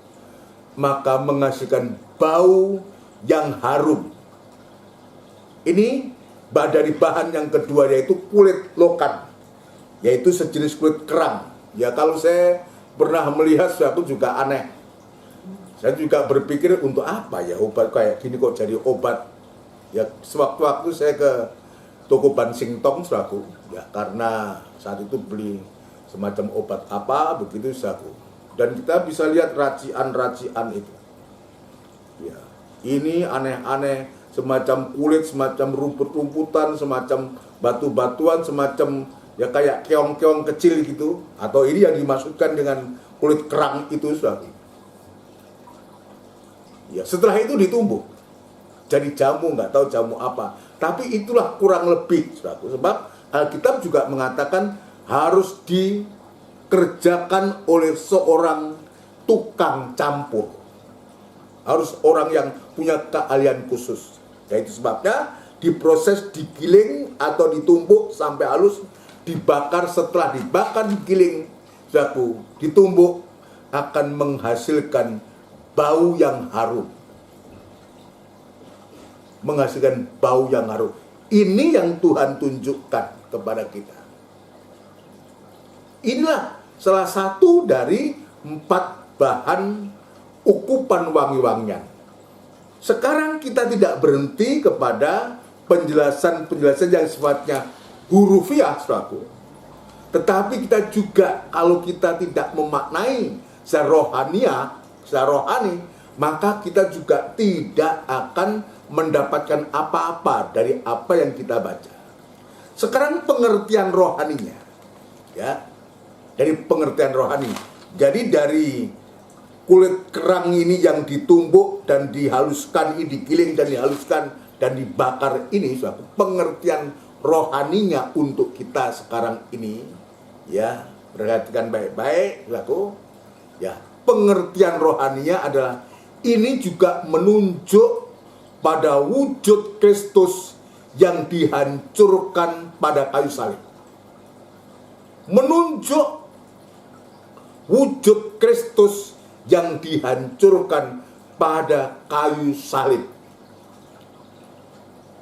maka menghasilkan bau yang harum. Ini dari bahan yang kedua, yaitu kulit lokan, yaitu sejenis kulit kerang. Ya kalau saya pernah melihat, saudaraku, juga aneh. Saya juga berpikir untuk apa ya obat kayak gini kok jadi obat. Ya sewaktu-waktu saya ke toko Bansingtong, saudaraku, ya karena saat itu beli semacam obat apa begitu, saudaraku. Dan kita bisa lihat racian-racian itu. Ya, ini aneh-aneh, semacam kulit, semacam rumput-rumputan, semacam batu-batuan, semacam ya kayak keong-keong kecil gitu. Atau ini yang dimaksudkan dengan kulit kerang itu, saudaraku. Ya, setelah itu ditumbuk. jadi jamu, nggak tahu jamu apa. Tapi itulah kurang lebih, saudaraku. Sebab Alkitab juga mengatakan harus dikerjakan oleh seorang tukang campur. Harus orang yang punya keahlian khusus. Yaitu sebabnya diproses, digiling atau ditumbuk sampai halus, dibakar. Setelah dibakar, digiling, saudaraku, ditumbuk, akan menghasilkan bau yang harum. Menghasilkan bau yang harum. Ini yang Tuhan tunjukkan kepada kita. Inilah salah satu dari 4 bahan ukupan wangi-wangian. Sekarang kita tidak berhenti kepada penjelasan-penjelasan yang sifatnya hurufiah, saudaraku. Tetapi kita juga, kalau kita tidak memaknai secara rohani, maka kita juga tidak akan mendapatkan apa-apa dari apa yang kita baca. Sekarang pengertian rohaninya, ya, dari pengertian rohani. Jadi dari kulit kerang ini yang ditumbuk dan dihaluskan, ini digiling dan dihaluskan dan dibakar ini, suatu pengertian rohaninya untuk kita sekarang ini, ya, perhatikan baik-baik, saudaraku. Ya, pengertian rohaninya adalah ini juga menunjuk pada wujud Kristus yang dihancurkan pada kayu salib. Menunjuk wujud Kristus yang dihancurkan pada kayu salib.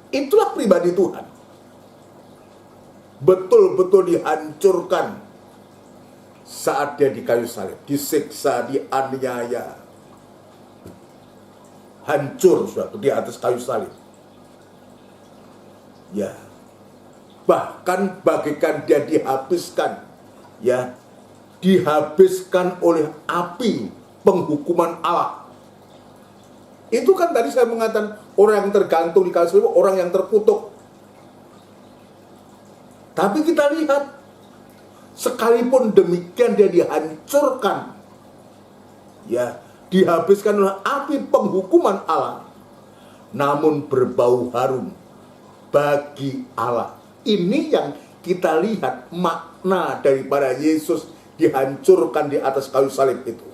Itulah pribadi Tuhan. Betul-betul dihancurkan saat dia di kayu salib, disiksa, dianiaya, hancur suatu di atas kayu salib. Ya, bahkan bagaikan dia dihabiskan, ya, dihabiskan oleh api penghukuman Allah. Itu kan tadi saya mengatakan orang yang tergantung di kayu salib, orang yang terkutuk. Tapi kita lihat, sekalipun demikian dia dihancurkan, ya, dihabiskan oleh api penghukuman Allah, namun berbau harum bagi Allah. Ini yang kita lihat makna daripada Yesus dihancurkan di atas kayu salib itu.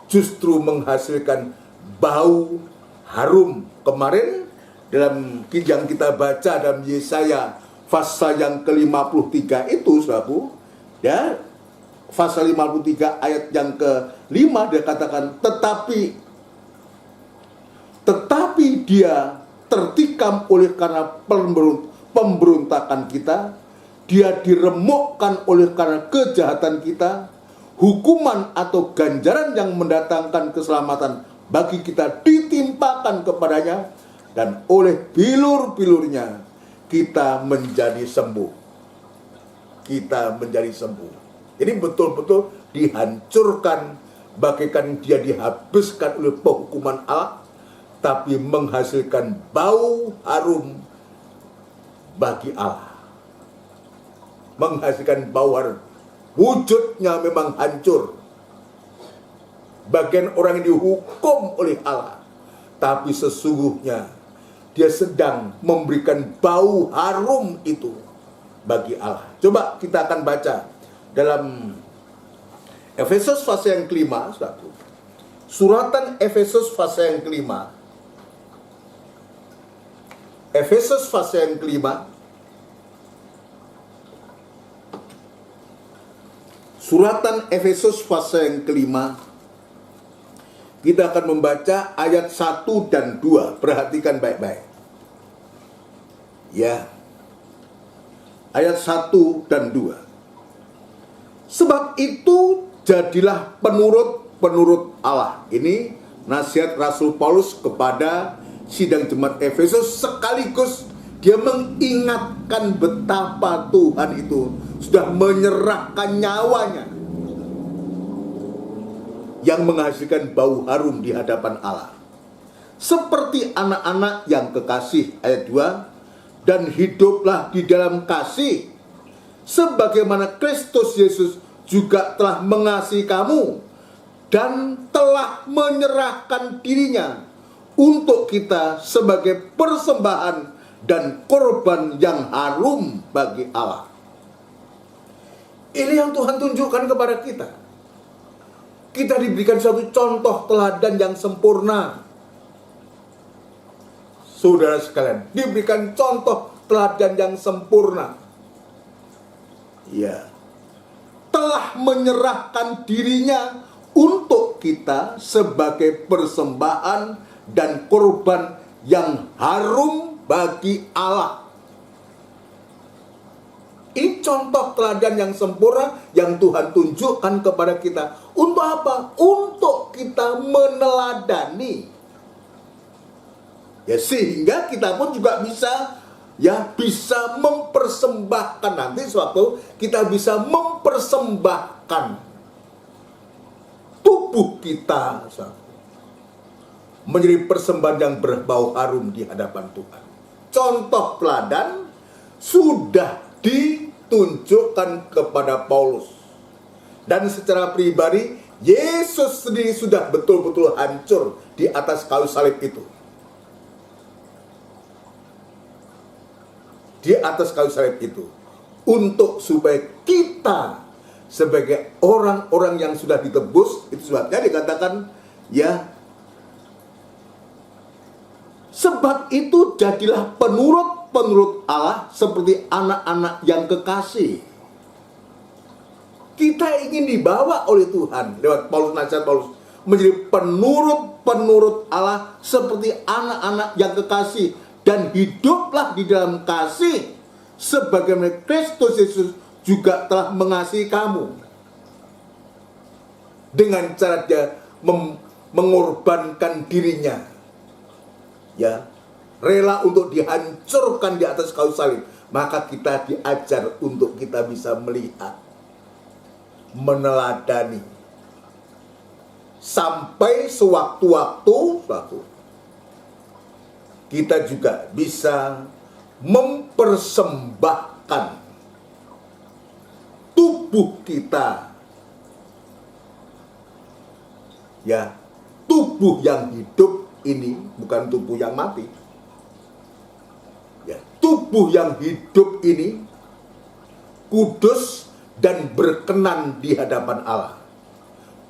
Justru menghasilkan bau harum. Kemarin dalam yang kita baca dalam Yesaya pasal yang ke-53 itu, saudaraku, ya, pasal 53 ayat yang ke-5 dia katakan, tetapi dia tertikam oleh karena pemberontakan kita, dia diremukkan oleh karena kejahatan kita, hukuman atau ganjaran yang mendatangkan keselamatan bagi kita ditimpakan kepadanya, dan oleh bilur-bilurnya kita menjadi sembuh. Kita menjadi sembuh. Jadi betul-betul dihancurkan, bagaikan dia dihabiskan oleh penghukuman Allah, tapi menghasilkan bau harum bagi Allah. Menghasilkan bau harum. Wujudnya memang hancur. Bagian orang yang dihukum oleh Allah, tapi sesungguhnya dia sedang memberikan bau harum itu bagi Allah. Coba kita akan baca dalam Efesus pasal yang kelima, saudaraku. Suratan Efesus pasal yang kelima. Efesus pasal yang kelima. Suratan Efesus pasal yang kelima. Kita akan membaca ayat 1 dan 2. Perhatikan baik-baik. Ya. Ayat 1 dan 2. Sebab itu jadilah penurut Allah. Ini nasihat Rasul Paulus kepada sidang jemaat Efesus, sekaligus dia mengingatkan betapa Tuhan itu sudah menyerahkan nyawanya yang menghasilkan bau harum di hadapan Allah. Seperti anak-anak yang kekasih, ayat 2, dan hiduplah di dalam kasih, sebagaimana Kristus Yesus juga telah mengasihi kamu dan telah menyerahkan dirinya untuk kita sebagai persembahan dan korban yang harum bagi Allah. Ini yang Tuhan tunjukkan kepada kita. Kita diberikan suatu contoh teladan yang sempurna. Saudara sekalian, diberikan contoh teladan yang sempurna. Ya, telah menyerahkan dirinya untuk kita sebagai persembahan dan korban yang harum bagi Allah. Ini contoh teladan yang sempurna yang Tuhan tunjukkan kepada kita. Untuk apa? Untuk kita meneladani. Ya, sehingga kita pun juga bisa mempersembahkan, nanti suatu kita bisa mempersembahkan tubuh kita menjadi persembahan yang berbau harum di hadapan Tuhan. Contoh teladan sudah ditunjukkan kepada Paulus. Dan secara pribadi, Yesus sendiri sudah betul-betul hancur di atas kayu salib itu. Di atas kayu salib itu. Untuk supaya kita sebagai orang-orang yang sudah ditebus, itu sebabnya dikatakan, ya, sebab itu jadilah penurut Allah seperti anak-anak yang kekasih. Kita ingin dibawa oleh Tuhan lewat nasihat Paulus menjadi penurut Allah seperti anak-anak yang kekasih, dan hiduplah di dalam kasih sebagaimana Kristus Yesus juga telah mengasihi kamu, dengan cara dia mengorbankan dirinya, ya, rela untuk dihancurkan di atas kayu salib. Maka kita diajar untuk kita bisa melihat, meneladani, sampai sewaktu-waktu kita juga bisa mempersembahkan tubuh kita, ya, tubuh yang hidup ini, bukan tubuh yang mati. Ya, tubuh yang hidup ini kudus dan berkenan di hadapan Allah.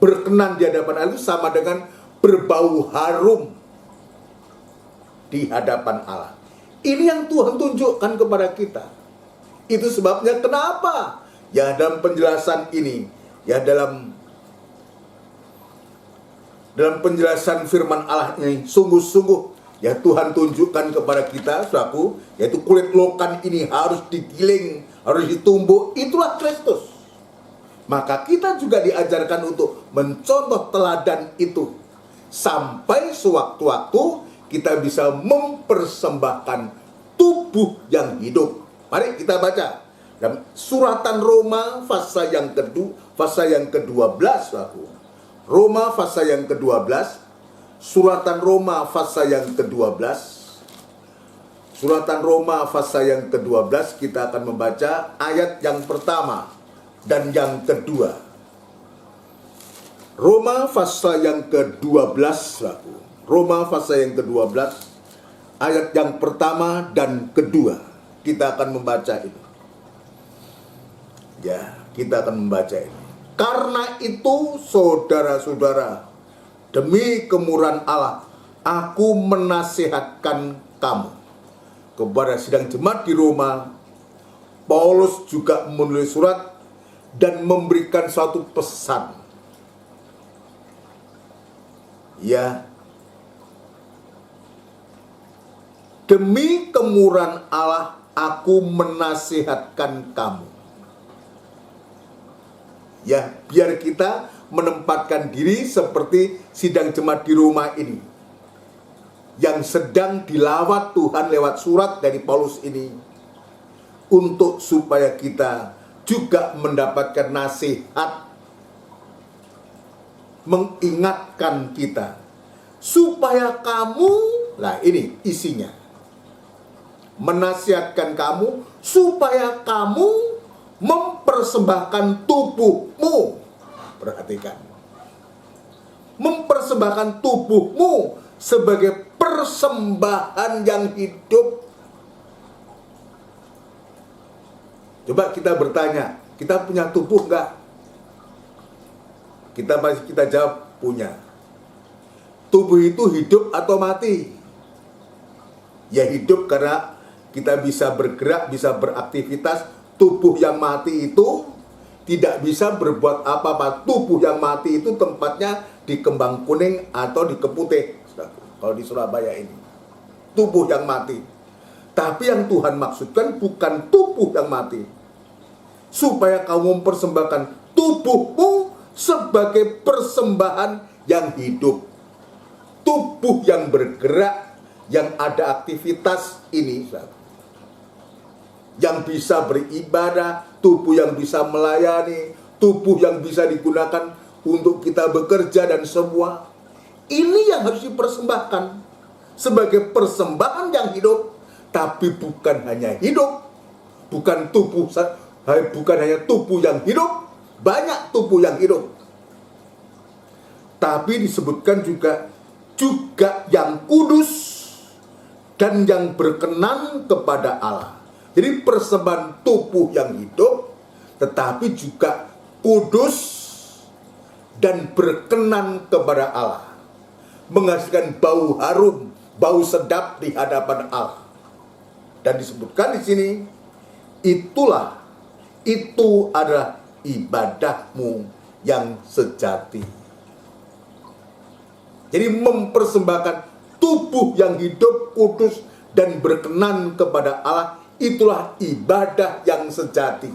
Berkenan di hadapan Allah itu sama dengan berbau harum di hadapan Allah. Ini yang Tuhan tunjukkan kepada kita. Itu sebabnya kenapa, ya, dalam penjelasan ini, ya, dalam penjelasan firman Allah ini, sungguh-sungguh, ya, Tuhan tunjukkan kepada kita, saudaraku, yaitu kulit lokan ini harus digiling, harus ditumbuk. Itulah Kristus. Maka kita juga diajarkan untuk mencontoh teladan itu, sampai sewaktu-waktu kita bisa mempersembahkan tubuh yang hidup. Mari kita baca dalam suratan Roma pasal yang ke-12, saudaraku. Roma pasal yang ke-12, suratan Roma pasal yang ke-12. Suratan Roma pasal yang ke-12, kita akan membaca ayat yang pertama dan yang kedua. Roma pasal yang ke-12, saudaraku. Roma pasal yang ke-12, ayat yang pertama dan kedua. Kita akan membaca ini. Ya, kita akan membaca ini. Karena itu, saudara-saudara, demi kemurahan Allah, aku menasihatkan kamu. Kepada sidang jemaat di Roma, Paulus juga menulis surat dan memberikan suatu pesan. Ya, demi kemurahan Allah, aku menasihatkan kamu. Ya, biar kita menempatkan diri seperti sidang jemaat di Roma ini, yang sedang dilawat Tuhan lewat surat dari Paulus ini, untuk supaya kita juga mendapatkan nasihat, mengingatkan kita, supaya kamu, lah ini isinya, menasihatkan kamu supaya kamu mempersembahkan tubuhmu. Perhatikan, mempersembahkan tubuhmu sebagai persembahan yang hidup. Coba kita bertanya, kita punya tubuh enggak? Kita jawab punya. Tubuh itu hidup atau mati? Ya hidup karena kita bisa bergerak, bisa beraktivitas. Tubuh yang mati itu tidak bisa berbuat apa-apa. Tubuh yang mati itu tempatnya di Kembang Kuning atau di Keputih. Kalau di Surabaya ini. Tubuh yang mati. Tapi yang Tuhan maksudkan bukan tubuh yang mati. Supaya kamu mempersembahkan tubuhmu sebagai persembahan yang hidup. Tubuh yang bergerak, yang ada aktivitas ini, yang bisa beribadah, tubuh yang bisa melayani, tubuh yang bisa digunakan untuk kita bekerja dan semua. Ini yang harus dipersembahkan sebagai persembahan yang hidup, tapi bukan hanya hidup, bukan hanya tubuh yang hidup, banyak tubuh yang hidup, tapi disebutkan juga yang kudus dan yang berkenan kepada Allah. Jadi persembahan tubuh yang hidup, tetapi juga kudus dan berkenan kepada Allah, menghasilkan bau harum, bau sedap di hadapan Allah. Dan disebutkan di sini, itu adalah ibadahmu yang sejati. Jadi mempersembahkan tubuh yang hidup, kudus, dan berkenan kepada Allah, itulah ibadah yang sejati.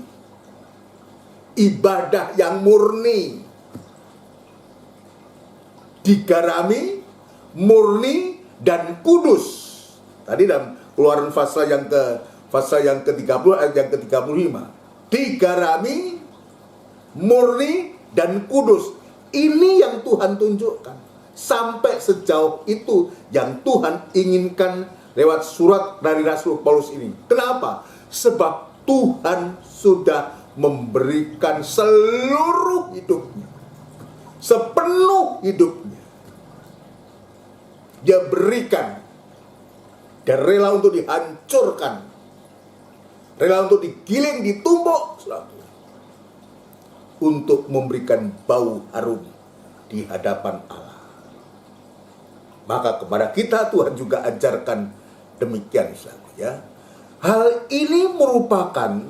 Ibadah yang murni. Digarami, murni, dan kudus. Tadi dalam Keluaran pasal yang ke-30 ayat yang ke-35. Digarami, murni, dan kudus. Ini yang Tuhan tunjukkan. Sampai sejauh itu yang Tuhan inginkan lewat surat dari Rasul Paulus ini. Kenapa? Sebab Tuhan sudah memberikan seluruh hidupnya, sepenuh hidupnya. Dia berikan. Dan rela untuk dihancurkan, rela untuk digiling, ditumbuk, untuk memberikan bau harum di hadapan Allah. Maka kepada kita Tuhan juga ajarkan demikian, ya. Hal ini merupakan,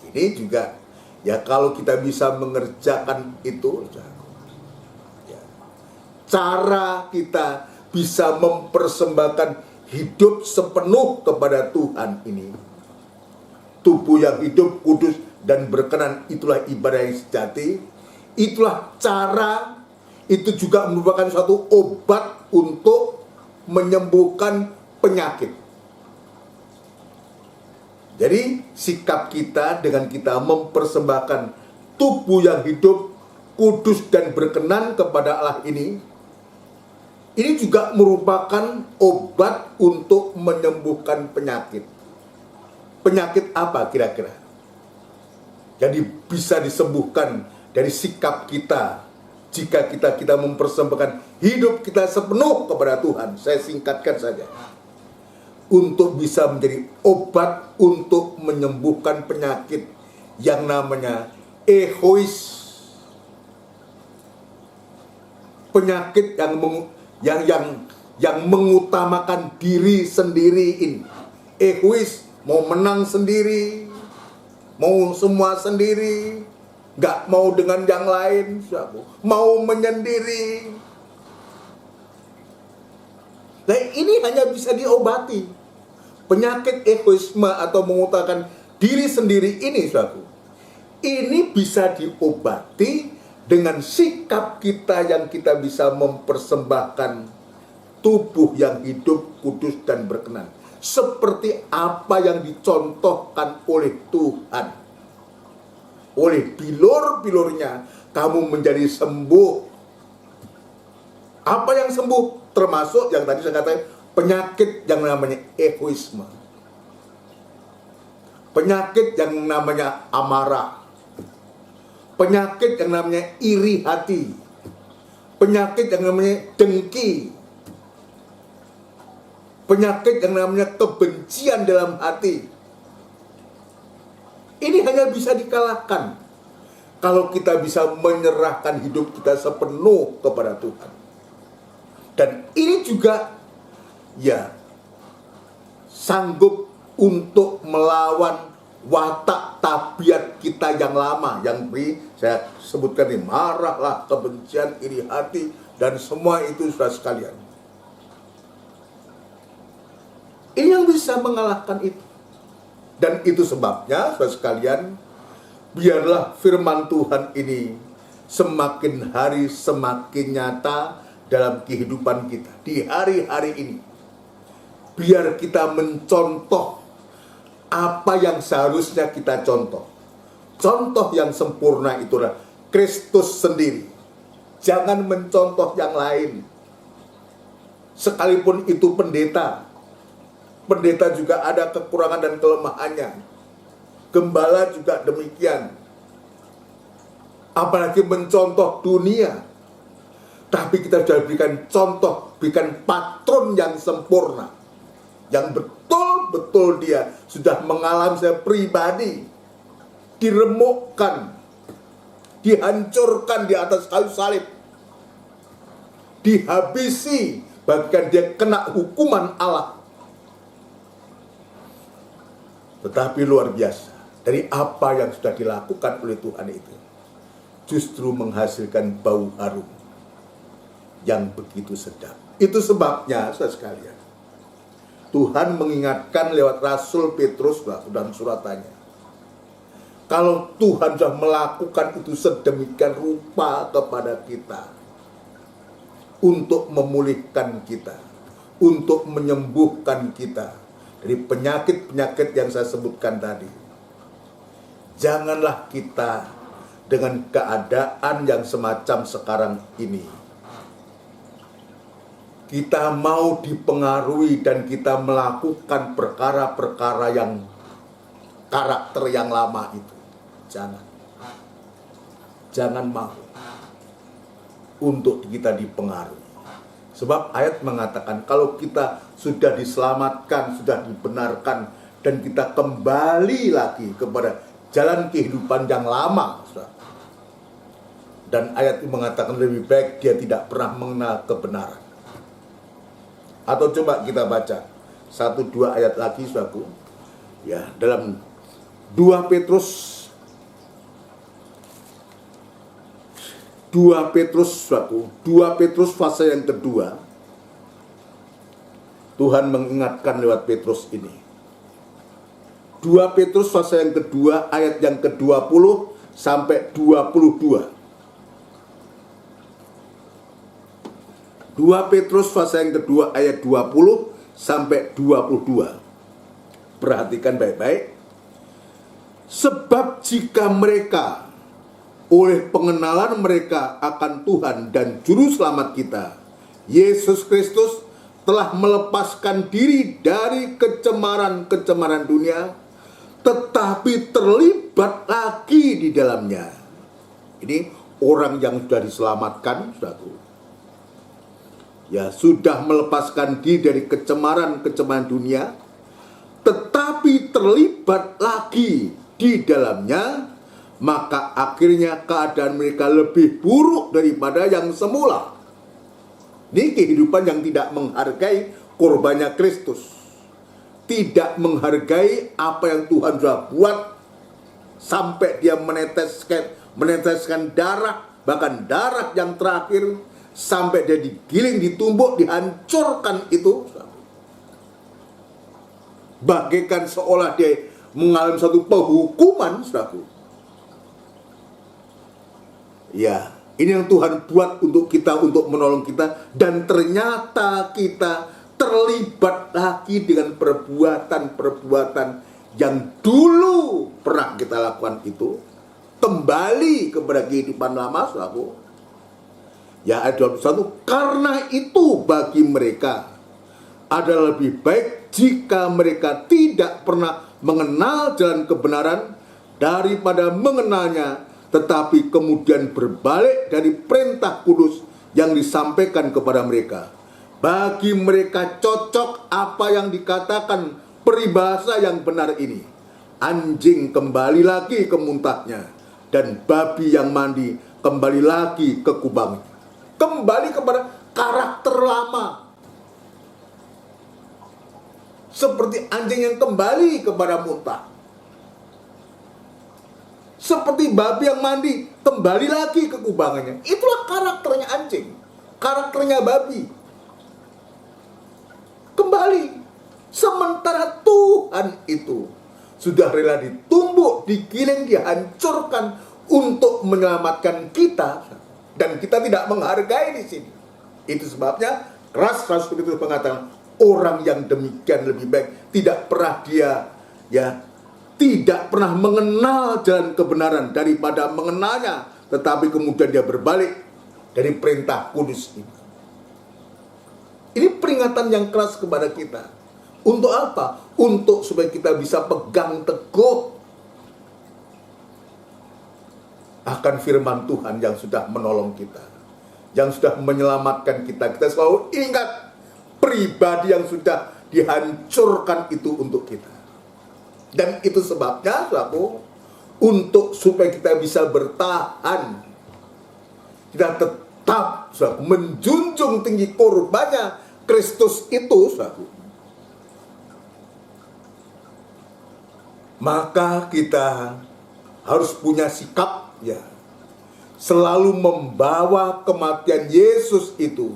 ini juga, ya, kalau kita bisa mengerjakan itu, ya, cara kita bisa mempersembahkan hidup sepenuh kepada Tuhan ini. Tubuh yang hidup, kudus, dan berkenan, itulah ibadah yang sejati. Itulah cara, itu juga merupakan suatu obat untuk menyembuhkan penyakit. Jadi sikap kita dengan kita mempersembahkan tubuh yang hidup, kudus, dan berkenan kepada Allah ini juga merupakan obat untuk menyembuhkan penyakit. Penyakit apa kira-kira? Jadi bisa disembuhkan dari sikap kita jika kita mempersembahkan hidup kita sepenuh kepada Tuhan. Saya singkatkan saja. Untuk bisa menjadi obat untuk menyembuhkan penyakit yang namanya egois. Penyakit yang mengutamakan diri sendiri ini. Egois, mau menang sendiri, mau semua sendiri, gak mau dengan yang lain, mau menyendiri. Nah, ini hanya bisa diobati. Penyakit egoisme atau mengutamakan diri sendiri ini bisa diobati dengan sikap kita yang kita bisa mempersembahkan tubuh yang hidup, kudus, dan berkenan. Seperti apa yang dicontohkan oleh Tuhan. Oleh bilur-bilurnya, kamu menjadi sembuh. Apa yang sembuh? Termasuk yang tadi saya katakan, penyakit yang namanya egoisme. Penyakit yang namanya amarah. Penyakit yang namanya iri hati. Penyakit yang namanya dengki. penyakit yang namanya kebencian dalam hati. Ini hanya bisa dikalahkan kalau kita bisa menyerahkan hidup kita sepenuh kepada Tuhan. Dan ini juga ya sanggup untuk melawan watak tabiat kita yang lama, yang saya sebutkan ini, marahlah, kebencian, iri hati, dan semua itu sudah sekalian. Ini yang bisa mengalahkan itu. Dan itu sebabnya, saudara sekalian, biarlah firman Tuhan ini semakin hari semakin nyata dalam kehidupan kita. Di hari-hari ini, biar kita mencontoh apa yang seharusnya kita contoh. Contoh yang sempurna itulah Kristus sendiri. Jangan mencontoh yang lain. Sekalipun itu pendeta. Pendeta juga ada kekurangan dan kelemahannya. Gembala juga demikian. Apalagi mencontoh dunia. Tapi kita sudah berikan contoh, berikan patron yang sempurna. Yang betul-betul dia sudah mengalami saya pribadi. Diremukkan. Dihancurkan di atas kayu salib. Dihabisi. Bahkan dia kena hukuman Allah. Tetapi luar biasa. Dari apa yang sudah dilakukan oleh Tuhan itu, justru menghasilkan bau harum yang begitu sedap. Itu sebabnya, saudara sekalian, Tuhan mengingatkan lewat Rasul Petrus dalam suratannya. Kalau Tuhan sudah melakukan itu sedemikian rupa kepada kita, untuk memulihkan kita, untuk menyembuhkan kita dari penyakit-penyakit yang saya sebutkan tadi. Janganlah kita dengan keadaan yang semacam sekarang ini, kita mau dipengaruhi dan kita melakukan perkara-perkara yang karakter yang lama itu. Jangan mau untuk kita dipengaruhi. Sebab ayat mengatakan kalau kita sudah diselamatkan, sudah dibenarkan, dan kita kembali lagi kepada jalan kehidupan yang lama, dan ayat ini mengatakan lebih baik dia tidak pernah mengenal kebenaran. Atau coba kita baca 1-2 ayat lagi, saudaraku. Ya, dalam 2 Petrus, saudaraku, 2 Petrus fase yang kedua. Tuhan mengingatkan lewat Petrus ini. 2 Petrus fase yang kedua, ayat yang ke-20 sampai 22. 2 Petrus fase yang kedua ayat 20 sampai 22. Perhatikan baik-baik. Sebab jika mereka oleh pengenalan mereka akan Tuhan dan Juru Selamat kita, Yesus Kristus, telah melepaskan diri dari kecemaran-kecemaran dunia, tetapi terlibat lagi di dalamnya. Ini orang yang sudah diselamatkan, saudaraku. Ya, sudah melepaskan diri dari kecemaran-kecemaran dunia, tetapi terlibat lagi di dalamnya, maka akhirnya keadaan mereka lebih buruk daripada yang semula. Ini kehidupan yang tidak menghargai korbannya Kristus, tidak menghargai apa yang Tuhan sudah buat, sampai dia meneteskan darah, bahkan darah yang terakhir, sampai dia digiling, ditumbuk, dihancurkan itu, bagaikan seolah dia mengalami satu penghukuman, saudaraku. Ya, ini yang Tuhan buat untuk kita, untuk menolong kita, dan ternyata kita terlibat lagi dengan perbuatan-perbuatan yang dulu pernah kita lakukan itu, kembali kepada kehidupan lama, saudaraku. Ya, ayat 21, karena itu bagi mereka adalah lebih baik jika mereka tidak pernah mengenal jalan kebenaran daripada mengenalnya, tetapi kemudian berbalik dari perintah kudus yang disampaikan kepada mereka. Bagi mereka cocok apa yang dikatakan peribahasa yang benar ini. Anjing kembali lagi ke muntahnya, dan babi yang mandi kembali lagi ke kubangnya. Kembali kepada karakter lama. Seperti anjing yang kembali kepada muntah. Seperti babi yang mandi kembali lagi ke kubangannya. Itulah karakternya anjing, karakternya babi. Kembali. Sementara Tuhan itu sudah rela ditumbuk, digiling, dihancurkan untuk menyelamatkan kita, dan kita tidak menghargai di sini. Itu sebabnya keras Rasul Petrus mengatakan, orang yang demikian lebih baik tidak pernah tidak pernah mengenal jalan kebenaran daripada mengenalnya, tetapi kemudian dia berbalik dari perintah kudus ini. Ini peringatan yang keras kepada kita. Untuk apa? Untuk supaya kita bisa pegang teguh akan firman Tuhan yang sudah menolong kita, yang sudah menyelamatkan kita. Kita selalu ingat pribadi yang sudah dihancurkan itu untuk kita. Dan itu sebabnya, saudaraku, untuk supaya kita bisa bertahan, kita tetap, saudaraku, menjunjung tinggi korbannya Kristus itu, saudaraku. Maka kita harus punya sikap, ya, selalu membawa kematian Yesus itu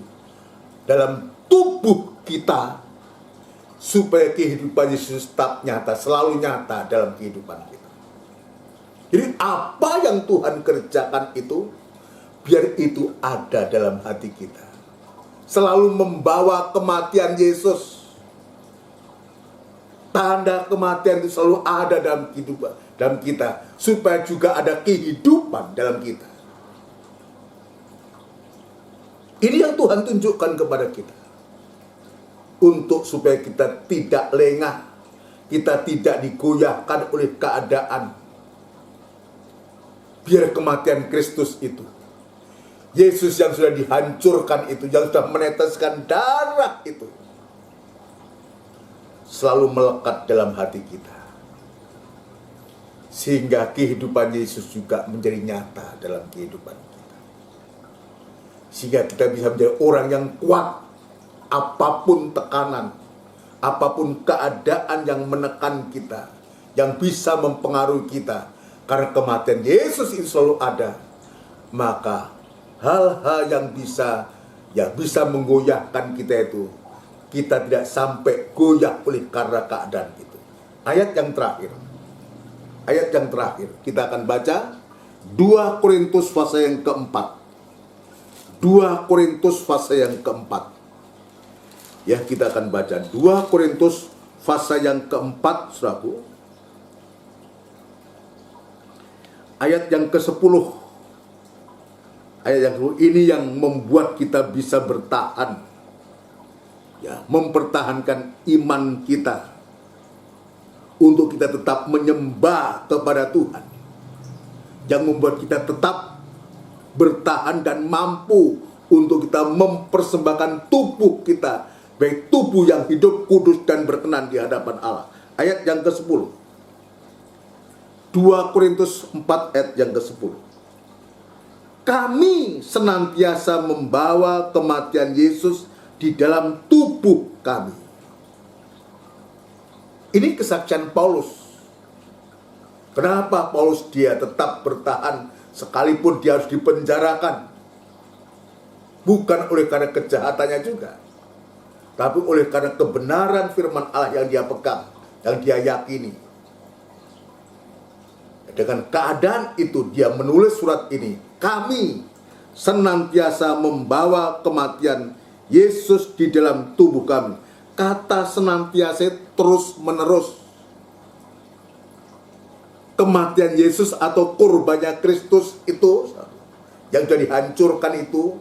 dalam tubuh kita, supaya kehidupan Yesus tetap nyata, selalu nyata dalam kehidupan kita. Jadi apa yang Tuhan kerjakan itu, biar itu ada dalam hati kita. Selalu membawa kematian Yesus. Tanda kematian itu selalu ada dalam kehidupan, dalam kita, supaya juga ada kehidupan dalam kita. Ini yang Tuhan tunjukkan kepada kita. Untuk supaya kita tidak lengah, kita tidak digoyahkan oleh keadaan. Biar kematian Kristus itu, Yesus yang sudah dihancurkan itu, yang sudah meneteskan darah itu, selalu melekat dalam hati kita. Sehingga kehidupan Yesus juga menjadi nyata dalam kehidupan kita. Sehingga kita bisa menjadi orang yang kuat. Apapun tekanan, apapun keadaan yang menekan kita, yang bisa mempengaruhi kita, karena kematian Yesus itu selalu ada, maka hal-hal yang bisa menggoyahkan kita itu, kita tidak sampai goyah oleh karena keadaan itu. Ayat yang terakhir kita akan baca 2 Korintus pasal yang keempat. 2 Korintus pasal yang keempat. Ya, kita akan baca 2 Korintus pasal yang keempat, saudaraku. Ayat yang ke-10. Ayat yang ke-10 ini yang membuat kita bisa bertahan. Ya, mempertahankan iman kita. Untuk kita tetap menyembah kepada Tuhan. Yang membuat kita tetap bertahan dan mampu untuk kita mempersembahkan tubuh kita, baik tubuh yang hidup, kudus, dan berkenan di hadapan Allah. Ayat yang ke-10. 2 Korintus 4 ayat yang ke-10. Kami senantiasa membawa kematian Yesus di dalam tubuh kami. Ini kesaksian Paulus. Kenapa Paulus dia tetap bertahan sekalipun dia harus dipenjarakan? Bukan oleh karena kejahatannya juga, tapi oleh karena kebenaran firman Allah yang dia pegang, yang dia yakini. Dengan keadaan itu dia menulis surat ini. Kami senantiasa membawa kematian Yesus di dalam tubuh kami. Kata senantiasa terus menerus. Kematian Yesus atau kurbannya Kristus itu yang sudah dihancurkan itu,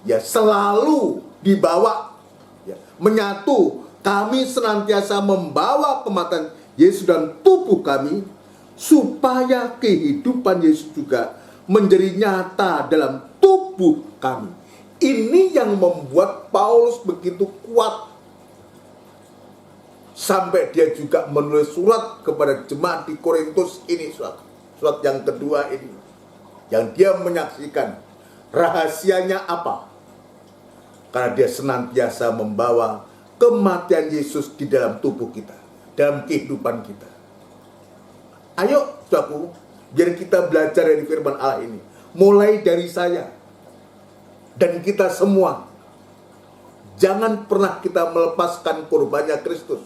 ya selalu dibawa, ya, menyatu. Kami senantiasa membawa kematian Yesus dalam tubuh kami, supaya kehidupan Yesus juga menjadi nyata dalam tubuh kami. Ini yang membuat Paulus begitu kuat. Sampai dia juga menulis surat kepada jemaat di Korintus ini, surat yang kedua ini. Yang dia menyaksikan rahasianya apa? Karena dia senantiasa membawa kematian Yesus di dalam tubuh kita, dalam kehidupan kita. Ayo, saudaraku, biar kita belajar dari firman Allah ini. Mulai dari saya dan kita semua. Jangan pernah kita melepaskan kurbannya Kristus.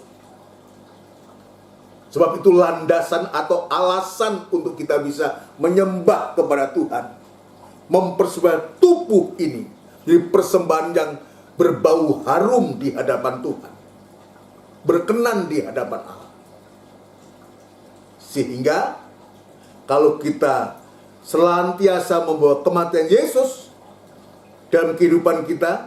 Sebab itu landasan atau alasan untuk kita bisa menyembah kepada Tuhan. Mempersembahkan tubuh ini jadi persembahan yang berbau harum di hadapan Tuhan. Berkenan di hadapan Allah. Sehingga kalau kita senantiasa membawa kematian Yesus dalam kehidupan kita,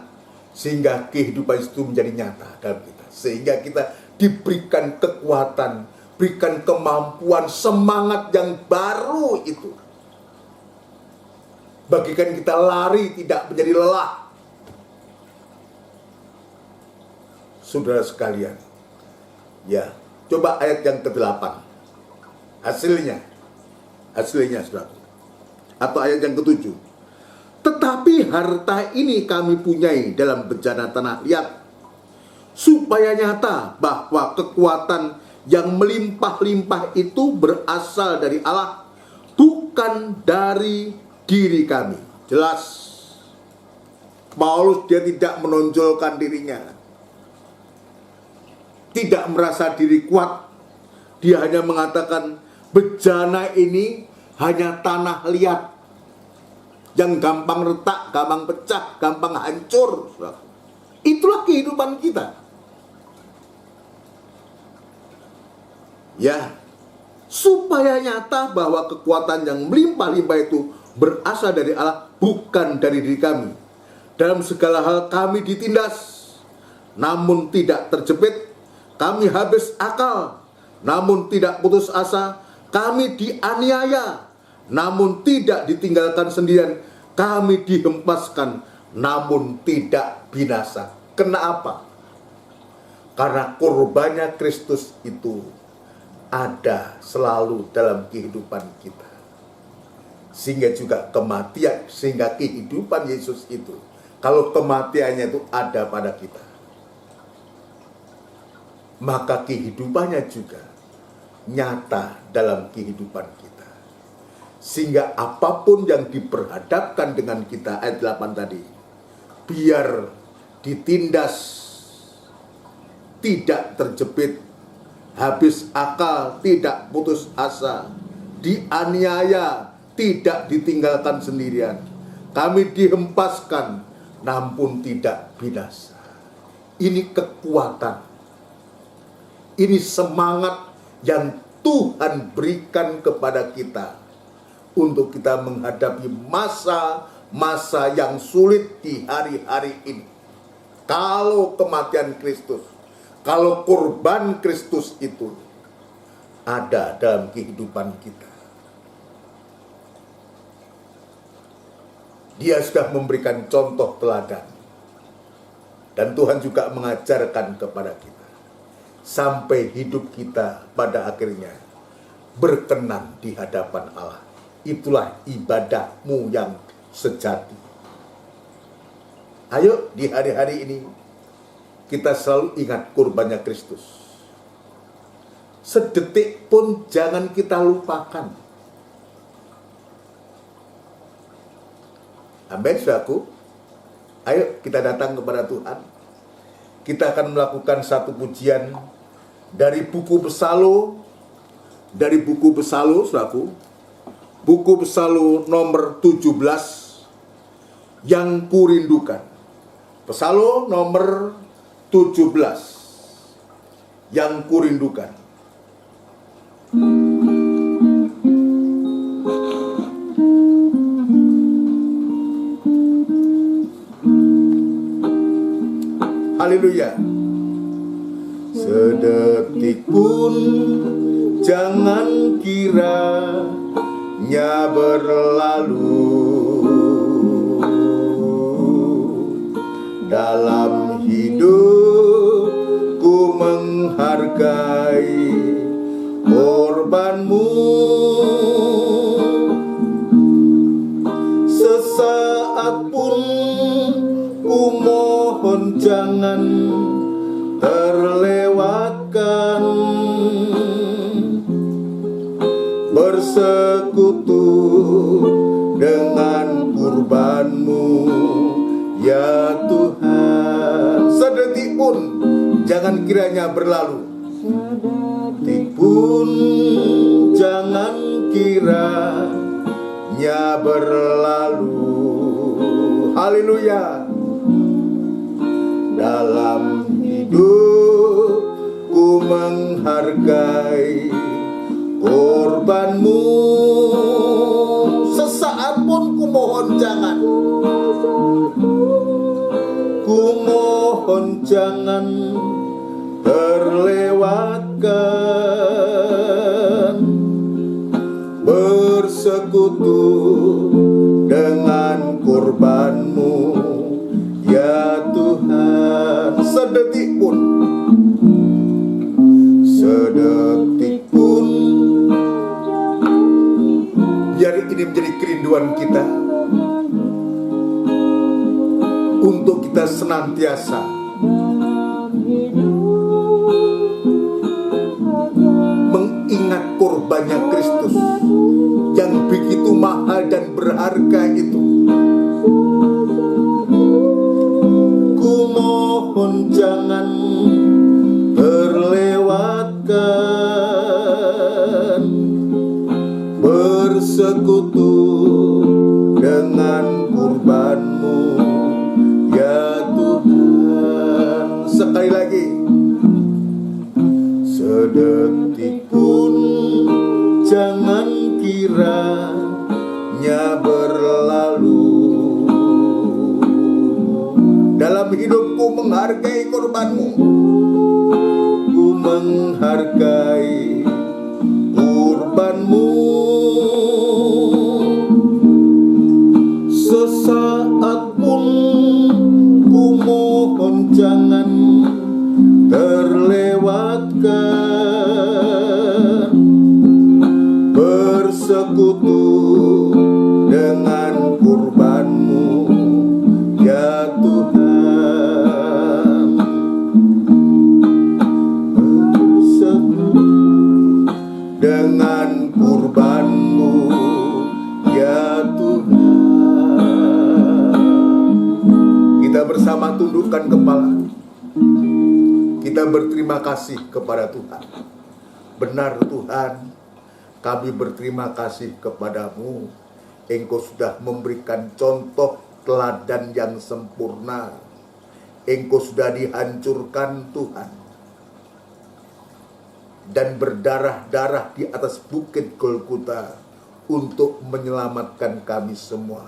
sehingga kehidupan itu menjadi nyata dalam kita. Sehingga kita diberikan kekuatan, berikan kemampuan, semangat yang baru itu. Bagikan kita lari tidak menjadi lelah. Saudara sekalian, ya, coba ayat yang ke-8. Hasilnya saudara. Atau ayat yang ke-7. Tetapi harta ini kami punyai dalam bejana tanah liat, supaya nyata bahwa kekuatan yang melimpah-limpah itu berasal dari Allah, bukan dari diri kami. Jelas, Paulus dia tidak menonjolkan dirinya, tidak merasa diri kuat. Dia hanya mengatakan bejana ini hanya tanah liat yang gampang retak, gampang pecah, gampang hancur. Itulah kehidupan kita. Ya, supaya nyata bahwa kekuatan yang melimpah-limpah itu berasal dari Allah, bukan dari diri kami. Dalam segala hal kami ditindas, namun tidak terjepit. Kami habis akal, namun tidak putus asa. Kami dianiaya, namun tidak ditinggalkan sendirian. Kami dihempaskan, namun tidak binasa. Kenapa? Karena korbannya Kristus itu ada selalu dalam kehidupan kita. Sehingga juga kematian, sehingga kehidupan Yesus itu, kalau kematiannya itu ada pada kita, maka kehidupannya juga nyata dalam kehidupan kita. Sehingga apapun yang diperhadapkan dengan kita, ayat 8 tadi, biar ditindas, tidak terjepit, habis akal, tidak putus asa, dianiaya, tidak ditinggalkan sendirian. Kami dihempaskan, namun tidak binasa. Ini kekuatan, ini semangat yang Tuhan berikan kepada kita untuk kita menghadapi masa-masa yang sulit di hari-hari ini. Kalau kematian Kristus, kalau korban Kristus itu ada dalam kehidupan kita, Dia sudah memberikan contoh teladan. Dan Tuhan juga mengajarkan kepada kita. Sampai hidup kita pada akhirnya berkenan di hadapan Allah. Itulah ibadahmu yang sejati. Ayo di hari-hari ini kita selalu ingat kurbannya Kristus. Sedetik pun jangan kita lupakan. Amin, saudaraku. Ayo kita datang kepada Tuhan. Kita akan melakukan satu pujian dari buku Psalm, saudaraku. Buku Psalm nomor 17 yang kurindukan. Psalm nomor 17 yang kurindukan. Haleluya. Sedetik pun jangan kiranya berlalu dalam hidupku menghargai korbanmu. Sesaat pun ku mohon jangan terlewatkan bersekutu dengan kurbanmu, ya Tuhan. Sedetik pun jangan kiranya berlalu, sedetik pun jangan kiranya berlalu. Haleluya. Dalam hidupku menghargai korbanmu. Sesaat pun ku mohon jangan, ku mohon jangan terlewatkan bersekutu dengan korbanmu, ya Tuhan. Sedetik pun, sedetik pun, biar ini menjadi kerinduan kita untuk kita senantiasa mengingat korbannya Kristus yang begitu mahal dan berharga itu. Ku mohon jangan terlewatkan bersekutu dengan kurbanmu, ya Tuhan. Sekali lagi, sedetik pun jangan kiranya berlalu. Dalam hidupku menghargai korbanmu, ku menghargai kurbanmu. Sesaat pun ku mohon jangan terlewatkan bersekutu dengan kurbanmu, ya Tuhan. Bersekutu dengan kurbanmu, ya Tuhan. Kita bersama tundukkan kepala. Kita berterima kasih kepada Tuhan. Benar Tuhan, kami berterima kasih kepadamu. Engkau sudah memberikan contoh teladan yang sempurna. Engkau sudah dihancurkan Tuhan, dan berdarah-darah di atas bukit Golgota untuk menyelamatkan kami semua.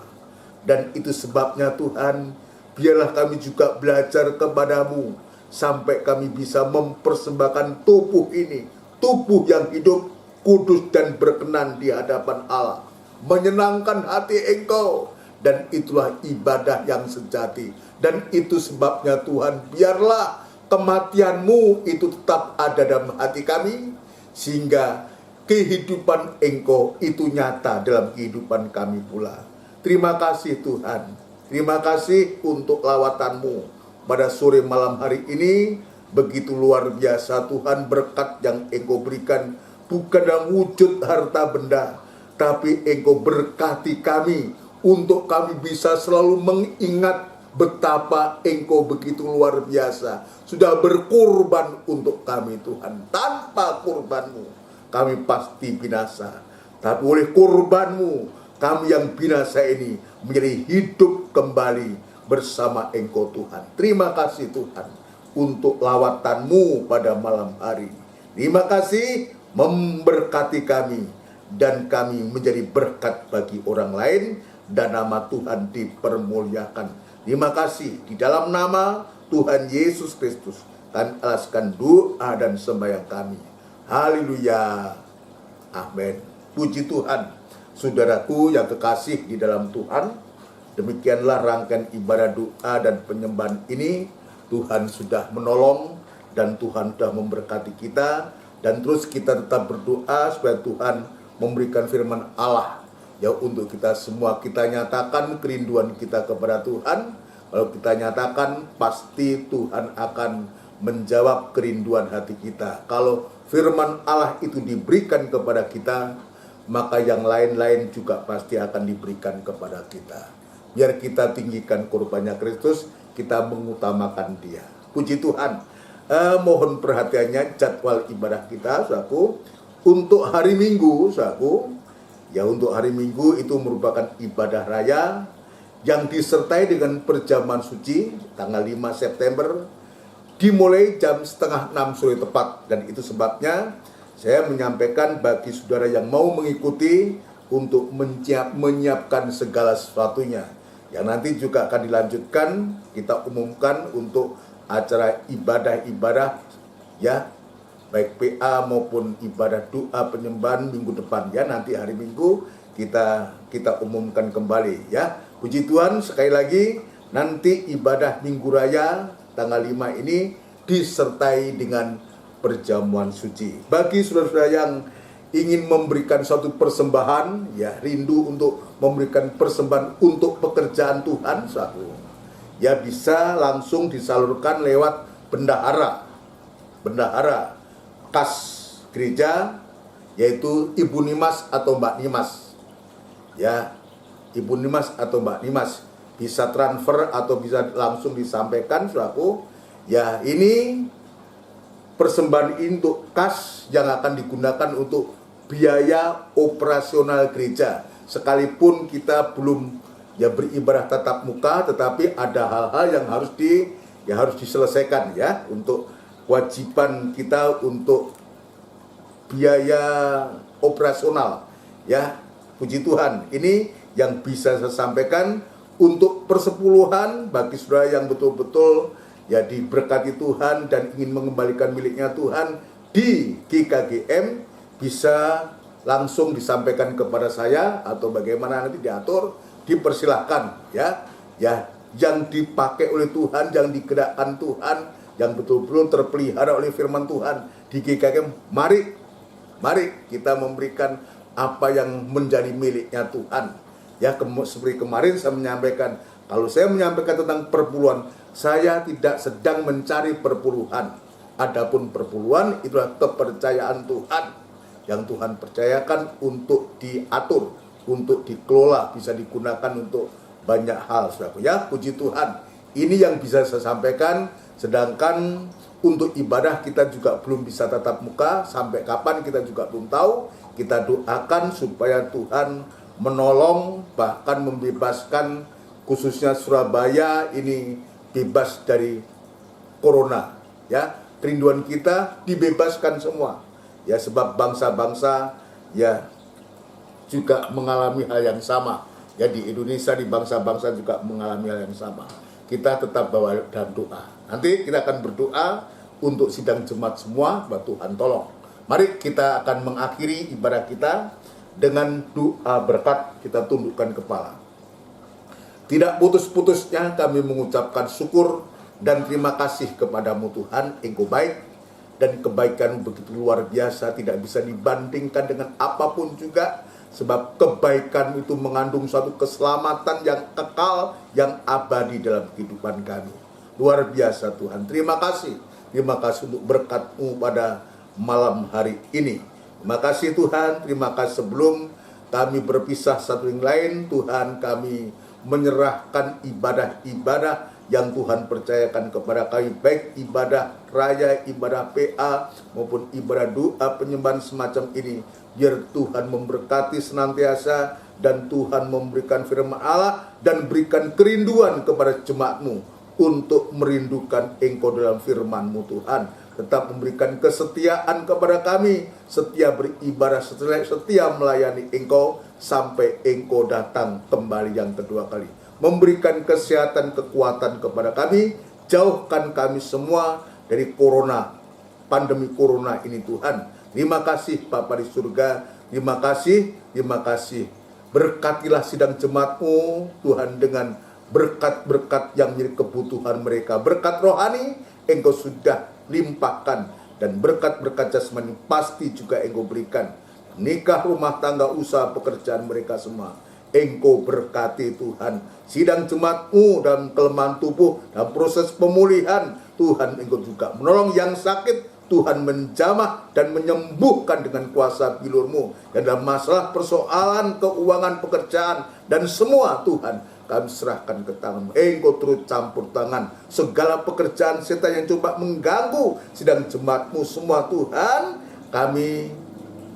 Dan itu sebabnya Tuhan, biarlah kami juga belajar kepadamu sampai kami bisa mempersembahkan tubuh ini, tubuh yang hidup, kudus dan berkenan di hadapan Allah, menyenangkan hati Engkau. Dan itulah ibadah yang sejati. Dan itu sebabnya Tuhan, biarlah kematian-Mu itu tetap ada dalam hati kami, sehingga kehidupan Engkau itu nyata dalam kehidupan kami pula. Terima kasih Tuhan. Terima kasih untuk lawatan-Mu pada sore malam hari ini. Begitu luar biasa Tuhan, berkat yang Engkau berikan bukan dalam wujud harta benda, tapi Engkau berkati kami untuk kami bisa selalu mengingat betapa Engkau begitu luar biasa, sudah berkorban untuk kami Tuhan. Tanpa korban-Mu kami pasti binasa, tapi oleh korban-Mu kami yang binasa ini menjadi hidup kembali bersama Engkau Tuhan. Terima kasih Tuhan untuk lawatan-Mu pada malam hari. Terima kasih memberkati kami, dan kami menjadi berkat bagi orang lain, dan nama Tuhan dipermuliakan. Terima kasih di dalam nama Tuhan Yesus Kristus. Kami alaskan doa dan sembahyang kami. Haleluya. Amin. Puji Tuhan. Saudaraku yang kekasih di dalam Tuhan, Demikianlah rangkaian ibadah doa dan penyembahan ini. Tuhan sudah menolong dan Tuhan sudah memberkati kita. Dan terus kita tetap berdoa supaya Tuhan memberikan firman Allah ya untuk kita semua. Kita nyatakan kerinduan kita kepada Tuhan. Kalau kita nyatakan, pasti Tuhan akan menjawab kerinduan hati kita. Kalau firman Allah itu diberikan kepada kita, maka yang lain-lain juga pasti akan diberikan kepada kita. Biar kita tinggikan kurbannya Kristus, kita mengutamakan Dia. Puji Tuhan. Mohon perhatiannya jadwal ibadah kita, saudaraku. Untuk hari Minggu, saudaraku, ya untuk hari Minggu itu merupakan ibadah raya yang disertai dengan perjamuan suci tanggal 5 September dimulai jam 5:30 sore tepat. Dan itu sebabnya saya menyampaikan bagi saudara yang mau mengikuti untuk menyiapkan segala sesuatunya. Yang nanti juga akan dilanjutkan, kita umumkan untuk acara ibadah-ibadah ya, baik PA maupun ibadah doa penyembahan minggu depan ya. Nanti hari Minggu kita umumkan kembali ya. Puji Tuhan, sekali lagi nanti ibadah Minggu Raya tanggal 5 ini disertai dengan perjamuan suci. Bagi saudara-saudara yang ingin memberikan suatu persembahan, ya rindu untuk memberikan persembahan untuk pekerjaan Tuhan, satu, ya bisa langsung disalurkan lewat bendahara kas gereja, yaitu Ibu Nimas atau Mbak Nimas, ya Ibu Nimas atau Mbak Nimas bisa transfer atau bisa langsung disampaikan, saudaraku. Ya ini persembahan untuk kas yang akan digunakan untuk biaya operasional gereja. Sekalipun kita belum ya beribadah tatap muka, tetapi ada hal-hal yang harus diselesaikan ya, untuk kewajiban kita untuk biaya operasional ya. Puji Tuhan, ini yang bisa saya sampaikan untuk persepuluhan bagi saudara yang betul-betul ya diberkati Tuhan dan ingin mengembalikan miliknya Tuhan di GKGM, bisa langsung disampaikan kepada saya atau bagaimana nanti diatur, dipersilahkan ya. Ya, yang dipakai oleh Tuhan, yang digerakkan Tuhan, yang betul-betul terpelihara oleh firman Tuhan di GKGM, mari kita memberikan apa yang menjadi miliknya Tuhan. Ya, seperti kemarin saya menyampaikan, kalau saya menyampaikan tentang perpuluhan, saya tidak sedang mencari perpuluhan. Adapun perpuluhan itulah kepercayaan Tuhan yang Tuhan percayakan untuk diatur, untuk dikelola, bisa digunakan untuk banyak hal, saudaraku ya. Puji Tuhan. Ini yang bisa saya sampaikan. Sedangkan untuk ibadah kita juga belum bisa tatap muka, sampai kapan kita juga belum tahu. Kita doakan supaya Tuhan menolong, bahkan membebaskan khususnya Surabaya ini bebas dari corona ya. Kerinduan kita dibebaskan semua ya, sebab bangsa-bangsa ya juga mengalami hal yang sama ya. Di Indonesia, di bangsa-bangsa juga mengalami hal yang sama. Kita tetap bawa dalam doa. Nanti kita akan berdoa untuk sidang jemaat semua, buat Tuhan tolong. Mari kita akan mengakhiri ibadah kita dengan doa berkat. Kita tundukkan kepala. Tidak putus-putusnya kami mengucapkan syukur dan terima kasih kepadamu Tuhan. Engkau baik dan kebaikan begitu luar biasa, tidak bisa dibandingkan dengan apapun juga. Sebab kebaikan itu mengandung suatu keselamatan yang kekal, yang abadi dalam kehidupan kami. Luar biasa Tuhan. Terima kasih untuk berkat-Mu pada malam hari ini. Terima kasih Tuhan. Terima kasih sebelum kami berpisah satu yang lain, Tuhan, kami menyerahkan ibadah-ibadah yang Tuhan percayakan kepada kami, baik ibadah raya, ibadah PA, maupun ibadah doa penyembahan semacam ini. Biar Tuhan memberkati senantiasa, dan Tuhan memberikan firman Allah, dan berikan kerinduan kepada jemaat-Mu untuk merindukan Engkau dalam firman-Mu Tuhan. Tetap memberikan kesetiaan kepada kami, setia beribadah, setia melayani Engkau, sampai Engkau datang kembali yang kedua kali. Memberikan kesehatan, kekuatan kepada kami, jauhkan kami semua dari corona, pandemi corona ini Tuhan. Terima kasih Bapa di surga, terima kasih Berkatilah sidang jemaat-Mu Tuhan dengan berkat-berkat yang menjadi kebutuhan mereka. Berkat rohani Engkau sudah limpahkan, dan berkat-berkat jasmani pasti juga Engkau berikan. Nikah, rumah tangga, usaha, pekerjaan mereka semua Engkau berkati Tuhan. Sidang jemaat-Mu dalam kelemahan tubuh, dalam proses pemulihan Tuhan, Engkau juga menolong yang sakit. Tuhan menjamah dan menyembuhkan dengan kuasa bilur-Mu. Dan dalam masalah persoalan keuangan, pekerjaan, dan semua Tuhan, kami serahkan ke tangan-Mu. Engkau turut campur tangan segala pekerjaan setan yang coba mengganggu sidang jemaat-Mu semua Tuhan. Kami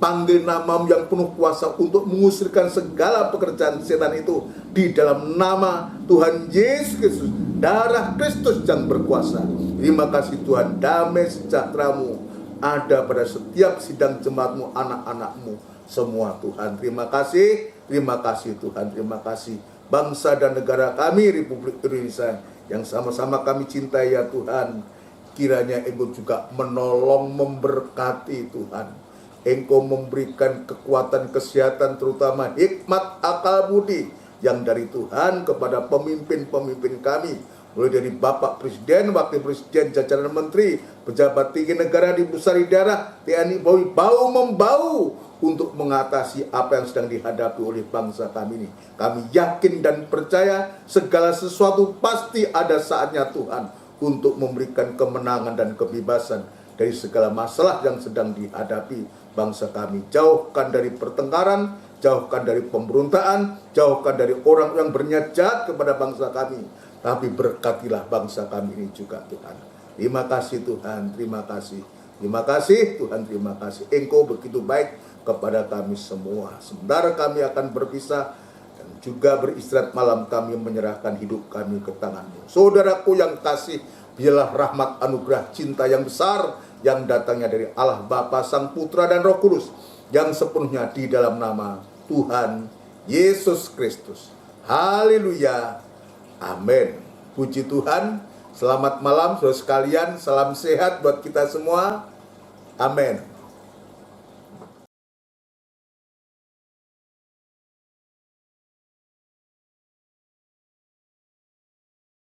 panggil nama-Mu yang penuh kuasa untuk mengusirkan segala pekerjaan setan itu di dalam nama Tuhan Yesus Kristus, darah Kristus yang berkuasa. Terima kasih Tuhan, damai sejahtera-Mu ada pada setiap sidang jemaat-Mu, anak-anak-Mu semua Tuhan. Terima kasih Tuhan, terima kasih. Bangsa dan negara kami Republik Indonesia yang sama-sama kami cintai ya Tuhan, kiranya Engkau juga menolong, memberkati Tuhan. Engkau memberikan kekuatan, kesehatan, terutama hikmat, akal budi yang dari Tuhan kepada pemimpin-pemimpin kami, mulai dari Bapak Presiden, Wakil Presiden, jajaran menteri, pejabat tinggi negara di pusat, di daerah, TNI, bau-membau untuk mengatasi apa yang sedang dihadapi oleh bangsa kami ini. Kami yakin dan percaya segala sesuatu pasti ada saatnya Tuhan untuk memberikan kemenangan dan kebebasan dari segala masalah yang sedang dihadapi bangsa kami. Jauhkan dari pertengkaran, jauhkan dari pemberontakan, jauhkan dari orang yang berniat jahat kepada bangsa kami. Tapi berkatilah bangsa kami ini juga Tuhan. Terima kasih Tuhan, terima kasih. Terima kasih Tuhan, terima kasih. Engkau begitu baik kepada kami semua. Sementara kami akan berpisah dan juga beristirahat malam, kami menyerahkan hidup kami ke tangan-Mu. Saudaraku yang kasih, biarlah rahmat, anugerah, cinta yang besar yang datangnya dari Allah Bapa, Sang Putra dan Roh Kudus yang sepenuhnya di dalam nama Tuhan Yesus Kristus. Haleluya. Amin. Puji Tuhan. Selamat malam saudara sekalian. Salam sehat buat kita semua. Amin.